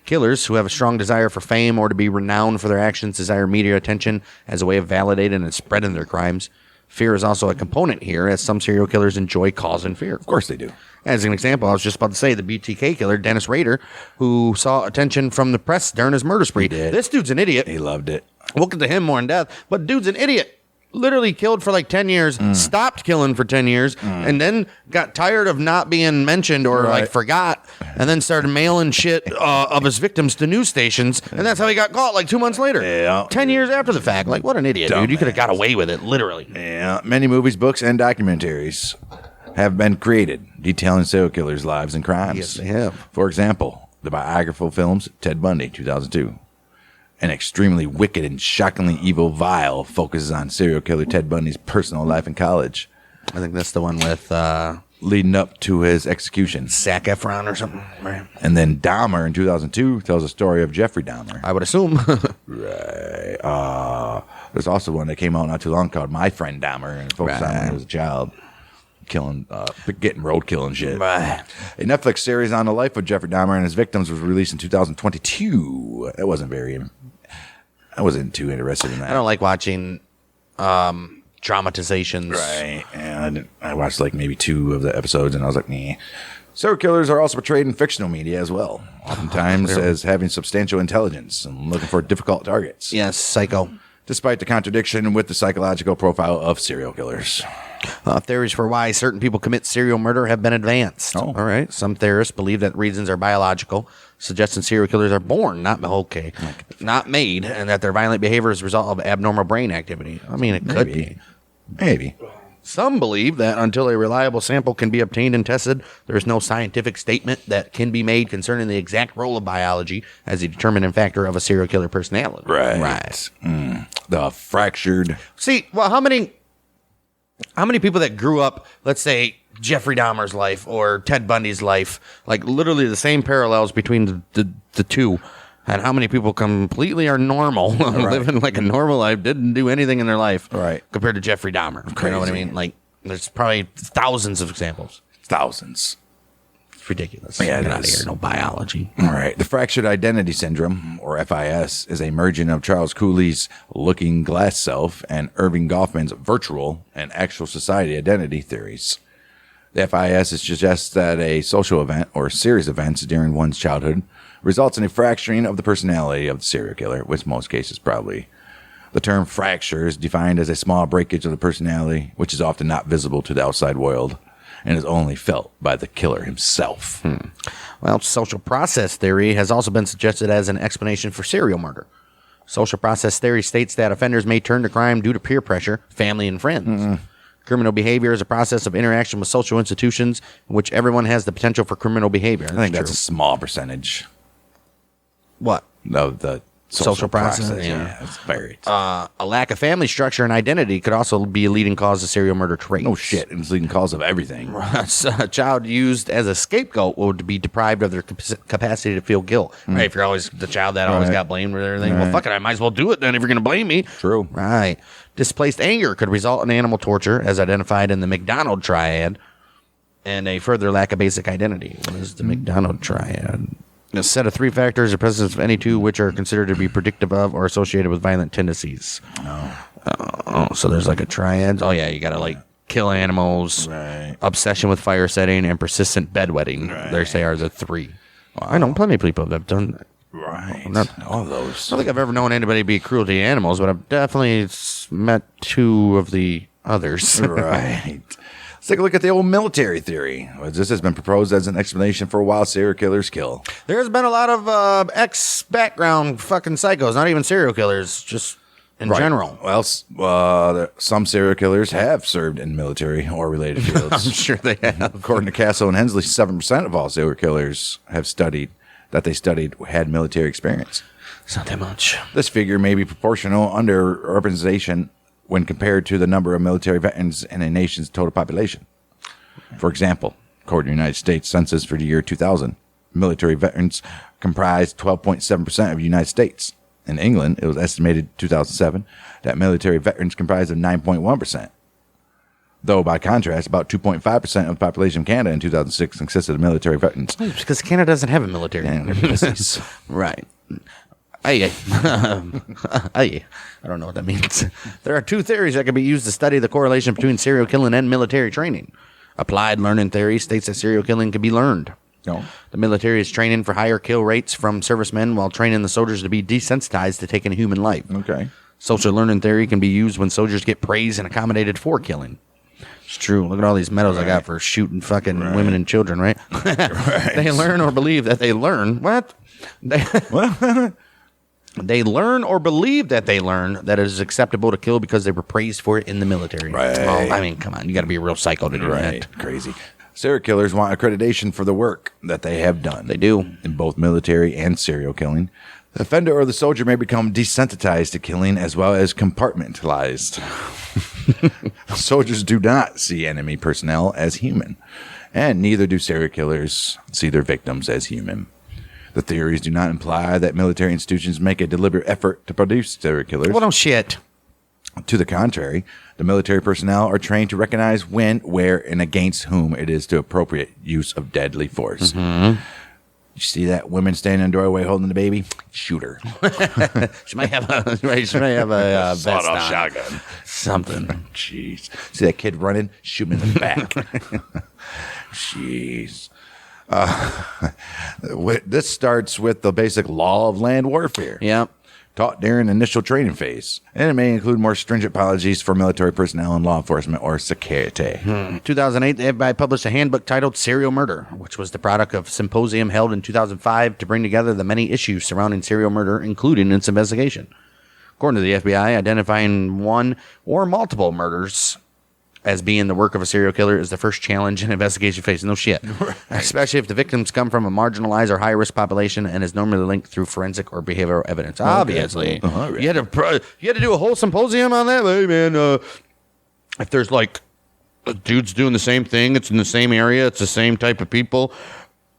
Killers who have a strong desire for fame or to be renowned for their actions desire media attention as a way of validating and spreading their crimes. Fear is also a component here, as some serial killers enjoy causing fear. Of course they do. As an example, I was just about to say the BTK killer, Dennis Rader, who saw attention from the press during his murder spree. did. This dude's an idiot. He loved it. We'll get to him more in depth, but dude's an idiot. Literally killed for like 10 years, stopped killing for 10 years, and then got tired of not being mentioned or like forgot, and then started mailing shit of his victims to news stations, and that's how he got caught like 2 months later. Yeah. 10 years after the fact. Like, what an idiot, dude. You could have got away with it, literally. Yeah. Many movies, books, and documentaries have been created detailing serial killers' lives and crimes. Yes, they have. For example, the biographical films Ted Bundy, 2002. An extremely wicked and shockingly evil Vile focuses on serial killer Ted Bundy's personal life in college, I think that's the one with leading up to his execution. Zac Efron or something, right? And then Dahmer in 2002 tells the story of Jeffrey Dahmer. I would assume. Right. There's also one that came out not too long called My Friend Dahmer, and it focused on when he was a child, killing, getting roadkill and shit. Right. A Netflix series on the life of Jeffrey Dahmer and his victims was released in 2022. I wasn't too interested in that. I don't like watching dramatizations. Right. And I watched like maybe 2 of the episodes and I was like, nah. Serial killers are also portrayed in fictional media as well, oftentimes as having substantial intelligence and looking for difficult targets. Yes, Psycho. Despite the contradiction with the psychological profile of serial killers. Theories for why certain people commit serial murder have been advanced. Oh. All right. Some theorists believe that reasons are biological, suggesting serial killers are born, not made, and that their violent behavior is a result of abnormal brain activity. I mean, it could be. Maybe. Some believe that until a reliable sample can be obtained and tested, there is no scientific statement that can be made concerning the exact role of biology as a determining factor of a serial killer personality. Right. The fractured. See, well, how many people that grew up, let's say, Jeffrey Dahmer's life or Ted Bundy's life, like literally the same parallels between the two, and how many people completely are normal, living like a normal life, didn't do anything in their life, right, compared to Jeffrey Dahmer. You know what I mean? Like, there's probably thousands of examples. Thousands. It's ridiculous. Yeah, Get out of here. No biology. All right. The fractured identity syndrome, or FIS, is a merging of Charles Cooley's looking glass self and Irving Goffman's virtual and actual society identity theories. The FIS suggests that a social event or series of events during one's childhood results in a fracturing of the personality of the serial killer, which in most cases probably. The term fracture is defined as a small breakage of the personality, which is often not visible to the outside world and is only felt by the killer himself. Well, social process theory has also been suggested as an explanation for serial murder. Social process theory states that offenders may turn to crime due to peer pressure, family, and friends. Criminal behavior is a process of interaction with social institutions in which everyone has the potential for criminal behavior. I think that's a small percentage. What? Of the social process. Yeah, it's very. A lack of family structure and identity could also be a leading cause of serial murder traits. No shit. It's leading cause of everything. A child used as a scapegoat would be deprived of their capacity to feel guilt. Right? If you're always the child that always got blamed for everything, well, fuck it, I might as well do it then if you're going to blame me. True. Right. Displaced anger could result in animal torture, as identified in the McDonald triad, and a further lack of basic identity. What is the McDonald triad? A set of 3 factors or presence of any 2 which are considered to be predictive of or associated with violent tendencies. So there's like a triad. Oh, yeah, you got to like kill animals, obsession with fire setting, and persistent bedwetting. They say are the 3. Well, I know plenty of people that have done that. Right. All those. I don't think I've ever known anybody be cruel to animals, but I've definitely met 2 of the others. Right. take a look at the old military theory. This has been proposed as an explanation for why serial killers kill. There's been a lot of ex-background fucking psychos, not even serial killers, just in general. Well, some serial killers have served in military or related fields. I'm sure they have. According to Castle and Hensley, 7% of all serial killers have studied had military experience. It's not that much. This figure may be proportional underrepresentation when compared to the number of military veterans in a nation's total population. For example, according to the United States Census for the year 2000, military veterans comprised 12.7% of the United States. In England, it was estimated in 2007 that military veterans comprised of 9.1%. Though, by contrast, about 2.5% of the population of Canada in 2006 consisted of military veterans. Because Canada doesn't have a military. Right. Aye. Aye. I don't know what that means. There are two theories that can be used to study the correlation between serial killing and military training. Applied learning theory states that serial killing can be learned. No. The military is training for higher kill rates from servicemen while training the soldiers to be desensitized to taking a human life. Okay. Social learning theory can be used when soldiers get praised and accommodated for killing. It's true. Look at all these medals I got for shooting fucking women and children, right? They learn or believe that they learn. What? They learn or believe that they learn that it is acceptable to kill because they were praised for it in the military. Right. Well, I mean, come on. You got to be a real psycho to do that. Crazy. Serial killers want accreditation for the work that they have done. They do. In both military and serial killing. The offender or the soldier may become desensitized to killing as well as compartmentalized. Soldiers do not see enemy personnel as human, and neither do serial killers see their victims as human. The theories do not imply that military institutions make a deliberate effort to produce serial killers. Well, no shit. To the contrary, the military personnel are trained to recognize when, where, and against whom it is to appropriate use of deadly force. Mm-hmm. You see that woman standing in the doorway holding the baby? Shoot her. She might have a vest on. Shotgun. Something. Jeez. See that kid running? Shoot him in the back. Jeez. This starts with the basic law of land warfare. Yep. Taught during the initial training phase. And it may include more stringent policies for military personnel and law enforcement or security. 2008, the FBI published a handbook titled Serial Murder, which was the product of a symposium held in 2005 to bring together the many issues surrounding serial murder, including its investigation. According to the FBI, identifying one or multiple murders as being the work of a serial killer is the first challenge an investigation faces. No shit. Right. Especially if the victims come from a marginalized or high-risk population and is normally linked through forensic or behavioral evidence. Okay. Obviously. Right. You had to do a whole symposium on that? Hey, man, if there's like dudes doing the same thing, it's in the same area, it's the same type of people,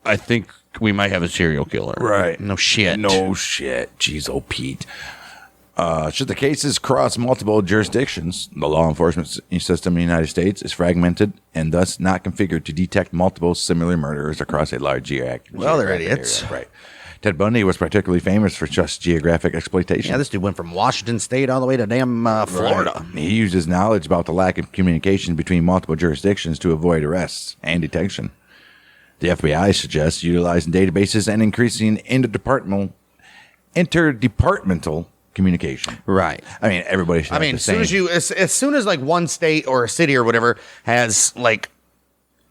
I think we might have a serial killer. Right. No shit. No shit. Jeez, oh, Pete. Should the cases cross multiple jurisdictions, the law enforcement system in the United States is fragmented and thus not configured to detect multiple similar murders across a large geographic Well, they're idiots. area. Right. Ted Bundy was particularly famous for just geographic exploitation. Yeah, this dude went from Washington State all the way to damn Florida. Right. He used his knowledge about the lack of communication between multiple jurisdictions to avoid arrests and detection. The FBI suggests utilizing databases and increasing interdepartmental communication. Right. I mean, everybody should have the same. As soon as like one state or a city or whatever has like,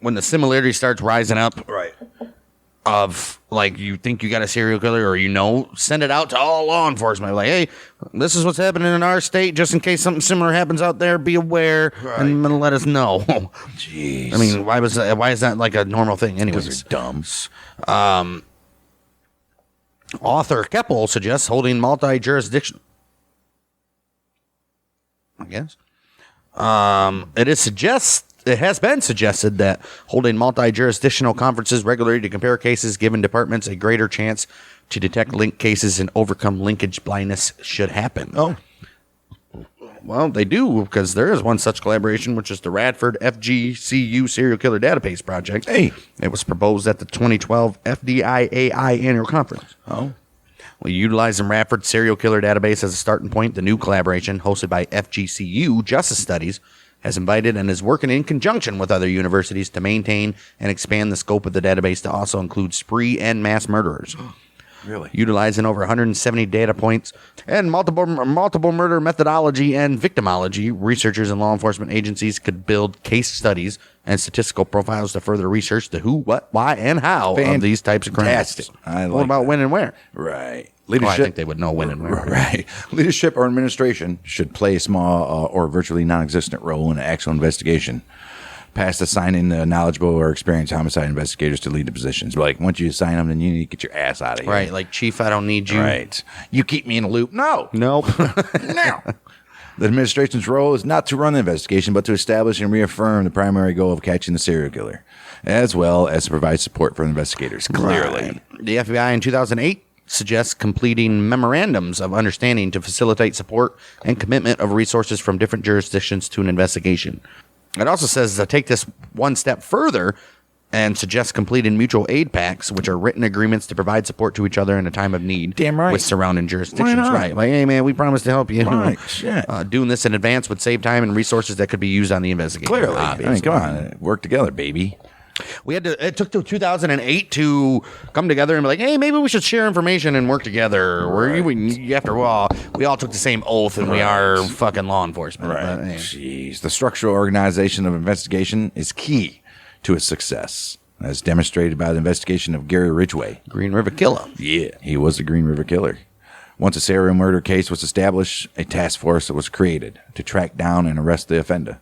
when the similarity starts rising up, right, of like you think you got a serial killer or send it out to all law enforcement. Like, hey, this is what's happening in our state. Just in case something similar happens out there, be aware and let us know. Jeez. I mean, why is that like a normal thing? Anyways, because they're dumb. Author Keppel suggests holding multi-jurisdiction. I guess. It has been suggested that holding multi-jurisdictional conferences regularly to compare cases given departments a greater chance to detect linked cases and overcome linkage blindness should happen. Oh. Well, they do, because there is one such collaboration, which is the Radford FGCU Serial Killer Database Project. Hey. It was proposed at the 2012 FDIAI Annual Conference. Oh. Well, utilizing Radford's Serial Killer Database as a starting point, the new collaboration, hosted by FGCU Justice Studies, has invited and is working in conjunction with other universities to maintain and expand the scope of the database to also include spree and mass murderers. Really? Utilizing over 170 data points and multiple murder methodology and victimology, researchers and law enforcement agencies could build case studies and statistical profiles to further research the who, what, why, and how of these types of crimes. Fantastic. I like what about that. when and where? Right. Well, I think they would know when and where. Right. Leadership or administration should play a small or virtually non-existent role in an actual investigation. Past assigning the knowledgeable or experienced homicide investigators to lead the positions. Like, once you assign them, then you need to get your ass out of here. Right. Like, Chief, I don't need you. Right. You keep me in the loop. No. Nope. No. The administration's role is not to run the investigation, but to establish and reaffirm the primary goal of catching the serial killer, as well as to provide support for the investigators. Clearly. Right. The FBI in 2008 suggests completing memorandums of understanding to facilitate support and commitment of resources from different jurisdictions to an investigation. It also says to take this one step further and suggests completing mutual aid pacts, which are written agreements to provide support to each other in a time of need. Damn right. With surrounding jurisdictions. Why not? Right. Like, hey, man, we promise to help you. Right. Shit. Doing this in advance would save time and resources that could be used on the investigation. Clearly. Obviously. I mean, come on. Work together, baby. It took till 2008 to come together and be like, hey, maybe we should share information and work together. After all, we all took the same oath and we are fucking law enforcement. Right. But, hey. Jeez. The structural organization of investigation is key to its success, as demonstrated by the investigation of Gary Ridgway. Green River Killer. Yeah, he was the Green River Killer. Once a serial murder case was established, a task force was created to track down and arrest the offender.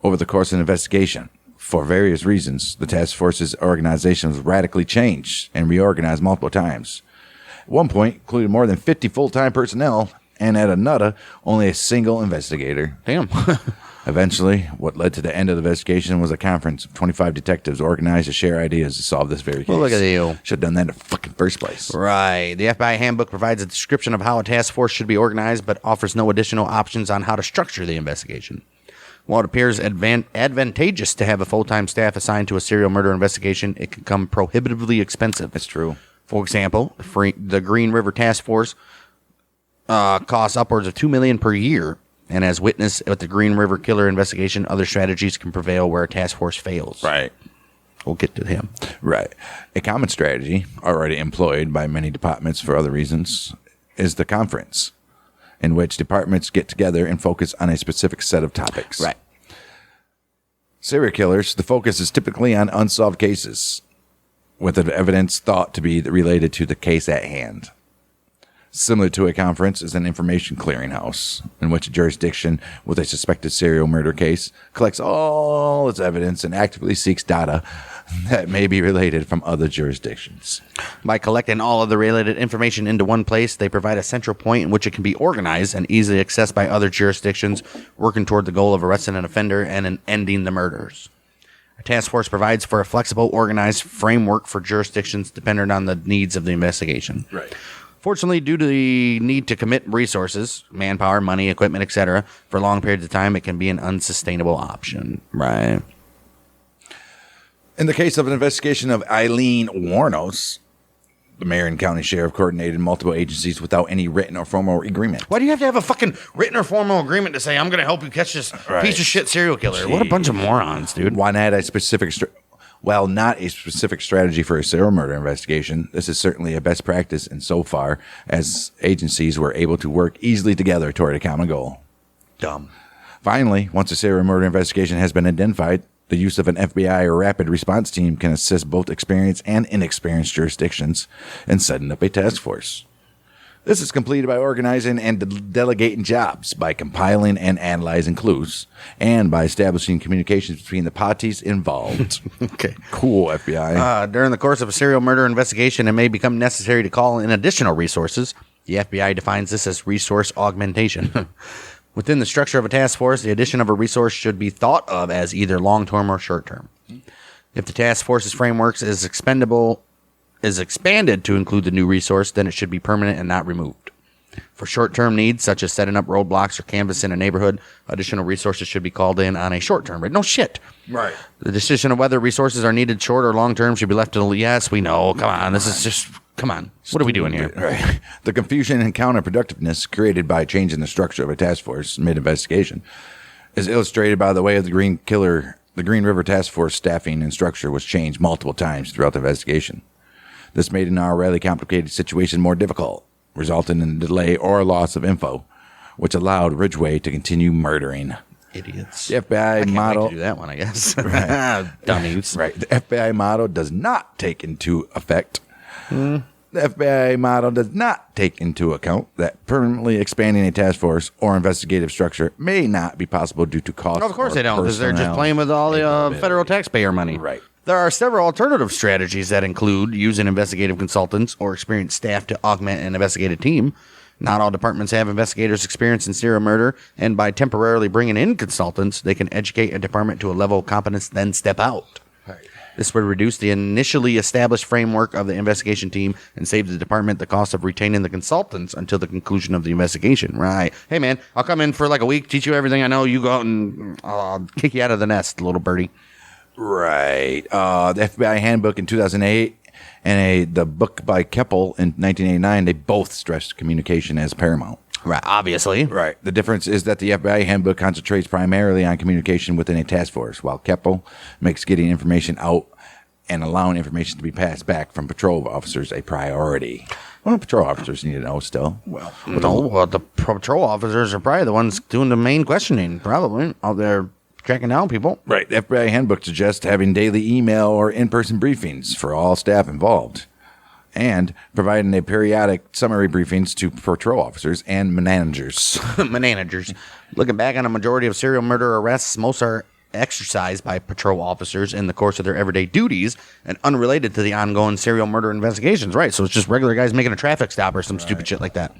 Over the course of the investigation, for various reasons, the task force's organization was radically changed and reorganized multiple times. At one point, included more than 50 full-time personnel, and at another, only a single investigator. Damn. Eventually, what led to the end of the investigation was a conference of 25 detectives organized to share ideas to solve this very case. Well, look at you. Should have done that in the fucking first place. Right. The FBI handbook provides a description of how a task force should be organized, but offers no additional options on how to structure the investigation. While it appears advantageous to have a full-time staff assigned to a serial murder investigation, it can become prohibitively expensive. That's true. For example, the Green River Task Force costs upwards of $2 million per year, and as witnessed with the Green River Killer investigation, other strategies can prevail where a task force fails. Right. We'll get to him. Right. A common strategy, already employed by many departments for other reasons, is the conference, in which departments get together and focus on a specific set of topics. Right. Serial killers, the focus is typically on unsolved cases, with the evidence thought to be related to the case at hand. Similar to a conference is an information clearinghouse, in which a jurisdiction with a suspected serial murder case collects all its evidence and actively seeks data that may be related from other jurisdictions. By collecting all of the related information into one place, they provide a central point in which it can be organized and easily accessed by other jurisdictions, working toward the goal of arresting an offender and in ending the murders. A task force provides for a flexible, organized framework for jurisdictions dependent on the needs of the investigation. Right. Fortunately, due to the need to commit resources, manpower, money, equipment, etc., for long periods of time, it can be an unsustainable option. Right. In the case of an investigation of Eileen Warnos, the mayor and county sheriff coordinated multiple agencies without any written or formal agreement. Why do you have to have a fucking written or formal agreement to say, I'm going to help you catch this piece of shit serial killer? What a bunch of morons, dude. Why not a specific not a specific strategy for a serial murder investigation, this is certainly a best practice insofar as agencies were able to work easily together toward a common goal. Dumb. Finally, once a serial murder investigation has been identified, the use of an FBI or rapid response team can assist both experienced and inexperienced jurisdictions in setting up a task force. This is completed by organizing and delegating jobs, by compiling and analyzing clues, and by establishing communications between the parties involved. Okay. Cool, FBI. During the course of a serial murder investigation, it may become necessary to call in additional resources. The FBI defines this as resource augmentation. Within the structure of a task force, the addition of a resource should be thought of as either long-term or short-term. If the task force's frameworks is expanded to include the new resource, then it should be permanent and not removed. For short-term needs, such as setting up roadblocks or canvassing a neighborhood, additional resources should be called in on a short-term. But no shit. Right. The decision of whether resources are needed short or long-term should be left to the... Yes, we know. Come on. This is just... Come on. What are we doing here? Right. The confusion and counterproductiveness created by changing the structure of a task force mid-investigation is illustrated by the way of the Green River Task Force staffing and structure was changed multiple times throughout the investigation. This made an already complicated situation more difficult, resulting in a delay or loss of info, which allowed Ridgway to continue murdering. Idiots. The FBI Can't model. wait to do that one, I guess. Right. Dummies. Right. The FBI model does not take into effect. The FBI model does not take into account that permanently expanding a task force or investigative structure may not be possible due to cost. Of course or they don't, because they're just personnel playing with all the capability. federal taxpayer money. Right. There are several alternative strategies that include using investigative consultants or experienced staff to augment an investigative team. Not all departments have investigators experienced in serial murder, and by temporarily bringing in consultants, they can educate a department to a level of competence, then step out. Right. This would reduce the initially established framework of the investigation team and save the department the cost of retaining the consultants until the conclusion of the investigation. Right. Hey, man, I'll come in for like a week, teach you everything I know. You go out and I'll kick you out of the nest, little birdie. Right. The FBI handbook in 2008 and the book by Keppel in 1989, they both stressed communication as paramount. Right, obviously. Right. The difference is that the FBI handbook concentrates primarily on communication within a task force, while Keppel makes getting information out and allowing information to be passed back from patrol officers a priority. Well, patrol officers need to know still. Well, the patrol officers are probably the ones doing the main questioning, probably, out there tracking down people. Right. The FBI handbook suggests having daily email or in-person briefings for all staff involved, and providing a periodic summary briefings to patrol officers and managers. Managers. Looking back on a majority of serial murder arrests, most are exercised by patrol officers in the course of their everyday duties and unrelated to the ongoing serial murder investigations. Right. So it's just regular guys making a traffic stop or some stupid shit like that.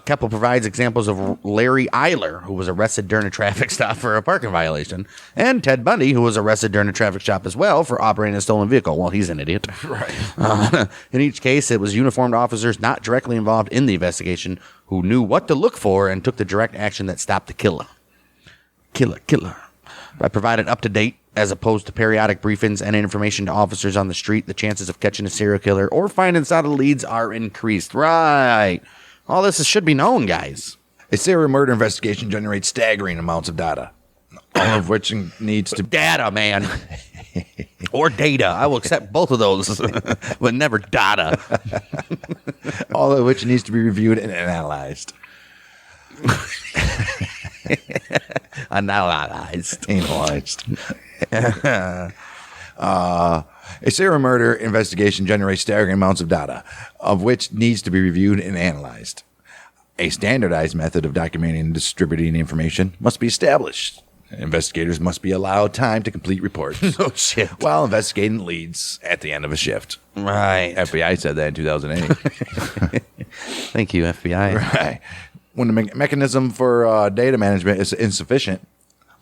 Keppel provides examples of Larry Eiler, who was arrested during a traffic stop for a parking violation, and Ted Bundy, who was arrested during a traffic stop as well for operating a stolen vehicle. Well, he's an idiot. Right. In each case, it was uniformed officers not directly involved in the investigation who knew what to look for and took the direct action that stopped the killer. Killer. By providing up-to-date as opposed to periodic briefings and information to officers on the street, the chances of catching a serial killer or finding solid leads are increased. Right. All this should be known, guys. A serial murder investigation generates staggering amounts of data, all of which needs to Data, man. Or data. I will accept both of those, but never data. all of which needs to be reviewed and analyzed. Analyzed. A serial murder investigation generates staggering amounts of data, of which needs to be reviewed and analyzed. A standardized method of documenting and distributing information must be established. Investigators must be allowed time to complete reports. Oh, shit. While investigating leads at the end of a shift. Right. FBI said that in 2008. Thank you, FBI. Right. When the mechanism for data management is insufficient,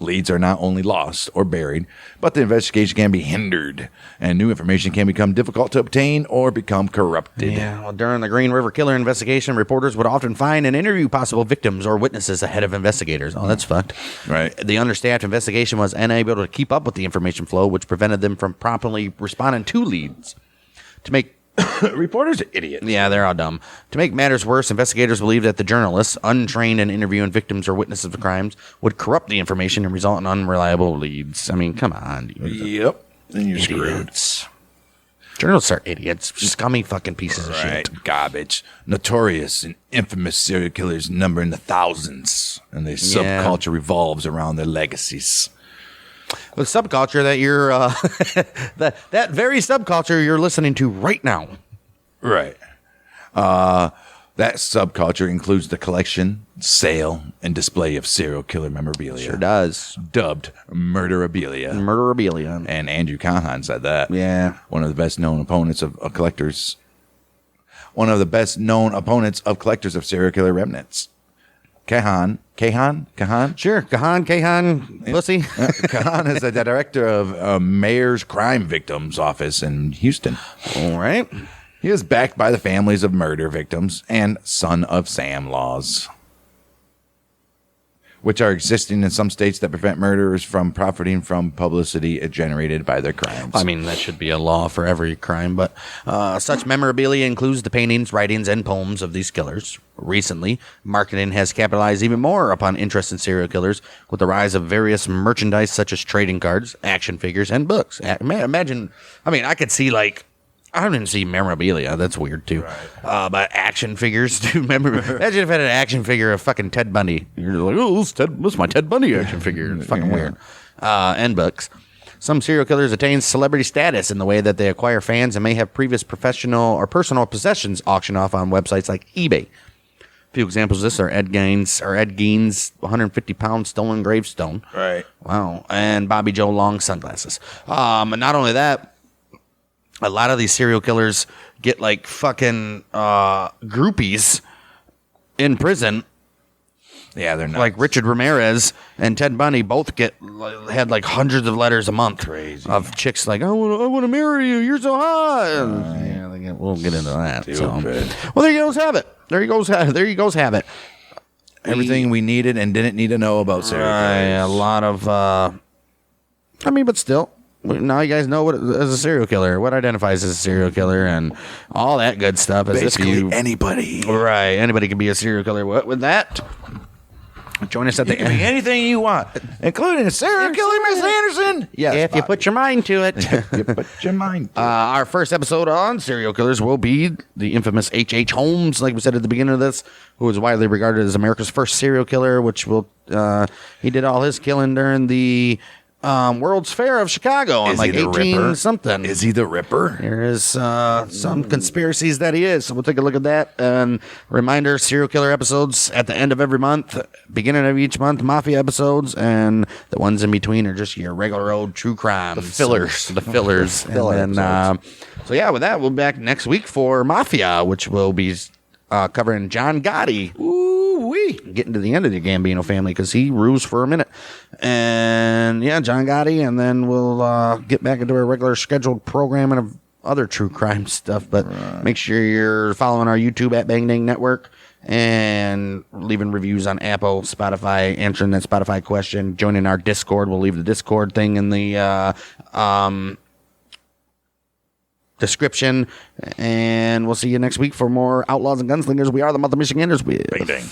leads are not only lost or buried, but the investigation can be hindered, and new information can become difficult to obtain or become corrupted. Yeah, well, during the Green River Killer investigation, reporters would often find and interview possible victims or witnesses ahead of investigators. Oh, that's fucked. Right. The understaffed investigation was unable to keep up with the information flow, which prevented them from properly responding to leads. To make Reporters are idiots. Yeah, they're all dumb. To make matters worse, investigators believe that the journalists, untrained in interviewing victims or witnesses of crimes, would corrupt the information and result in unreliable leads. I mean, come on. Dude. Yep. Then you're screwed. Idiots. Journalists are idiots. Scummy fucking pieces of shit. Garbage. Notorious and infamous serial killers number in the thousands, and their subculture revolves around their legacies. The subculture that you're, that very subculture you're listening to right now. Right. That subculture includes the collection, sale, and display of serial killer memorabilia. Sure does. Dubbed murderabilia. Murderabilia. And Andrew Cahan said that. Yeah. One of the best known opponents of collectors. One of the best known opponents of collectors of serial killer remnants. Kahan? Sure, Kahan, pussy. Kahan is the director of Mayor's Crime Victims Office in Houston. All right. He is backed by the families of murder victims and son of Sam laws, which are existing in some states that prevent murderers from profiting from publicity generated by their crimes. I mean, that should be a law for every crime, but such memorabilia includes the paintings, writings, and poems of these killers. Recently, marketing has capitalized even more upon interest in serial killers with the rise of various merchandise such as trading cards, action figures, and books. Imagine, I mean, I could see like I didn't see memorabilia. That's weird too. But action figures, too. Imagine if I had an action figure of fucking Ted Bundy. You're like, oh, this is my Ted Bundy action figure. It's fucking weird. And books. Some serial killers attain celebrity status in the way that they acquire fans and may have previous professional or personal possessions auctioned off on websites like eBay. A few examples of this are Ed Gein's 150-pound stolen gravestone. Right. Wow. And Bobby Joe Long sunglasses. And not only that, a lot of these serial killers get like fucking groupies in prison. Yeah, they're not. Like Richard Ramirez and Ted Bundy both had like hundreds of letters a month. Crazy. Of chicks like, I want to marry you. You're so hot. We'll get into that. So. Well, there you have it. There you have it. Everything we needed and didn't need to know about serial killers. A lot of, but still. Now you guys know what as a serial killer, what identifies as a serial killer, and all that good stuff. Basically, anybody. Right. Anybody can be a serial killer. What with that? Join us at the end. Anything you want, including a serial killer, Miss Anderson. Yes, if you put your mind to it. You put your mind to it. Our first episode on serial killers will be the infamous H.H. Holmes, like we said at the beginning of this, who is widely regarded as America's first serial killer, which he did all his killing during the World's Fair of Chicago in like 18 something. Is he the Ripper? There is some conspiracies that he is. So we'll take a look at that. And reminder, serial killer episodes at the end of every month, beginning of each month, mafia episodes, and the ones in between are just your regular old true crime. The fillers. So, the fillers. And then, so yeah, with that, we'll be back next week for Mafia, which will be covering John Gotti. Ooh-wee. Getting to the end of the Gambino family because he rules for a minute. And yeah, John Gotti, and then we'll get back into our regular scheduled programming of other true crime stuff. But make sure you're following our YouTube at Bang Dang Network and leaving reviews on Apple, Spotify, answering that Spotify question, joining our Discord. We'll leave the Discord thing in the description, and we'll see you next week for more Outlaws and Gunslingers. We are the Mother Michiganders with Bang Dang.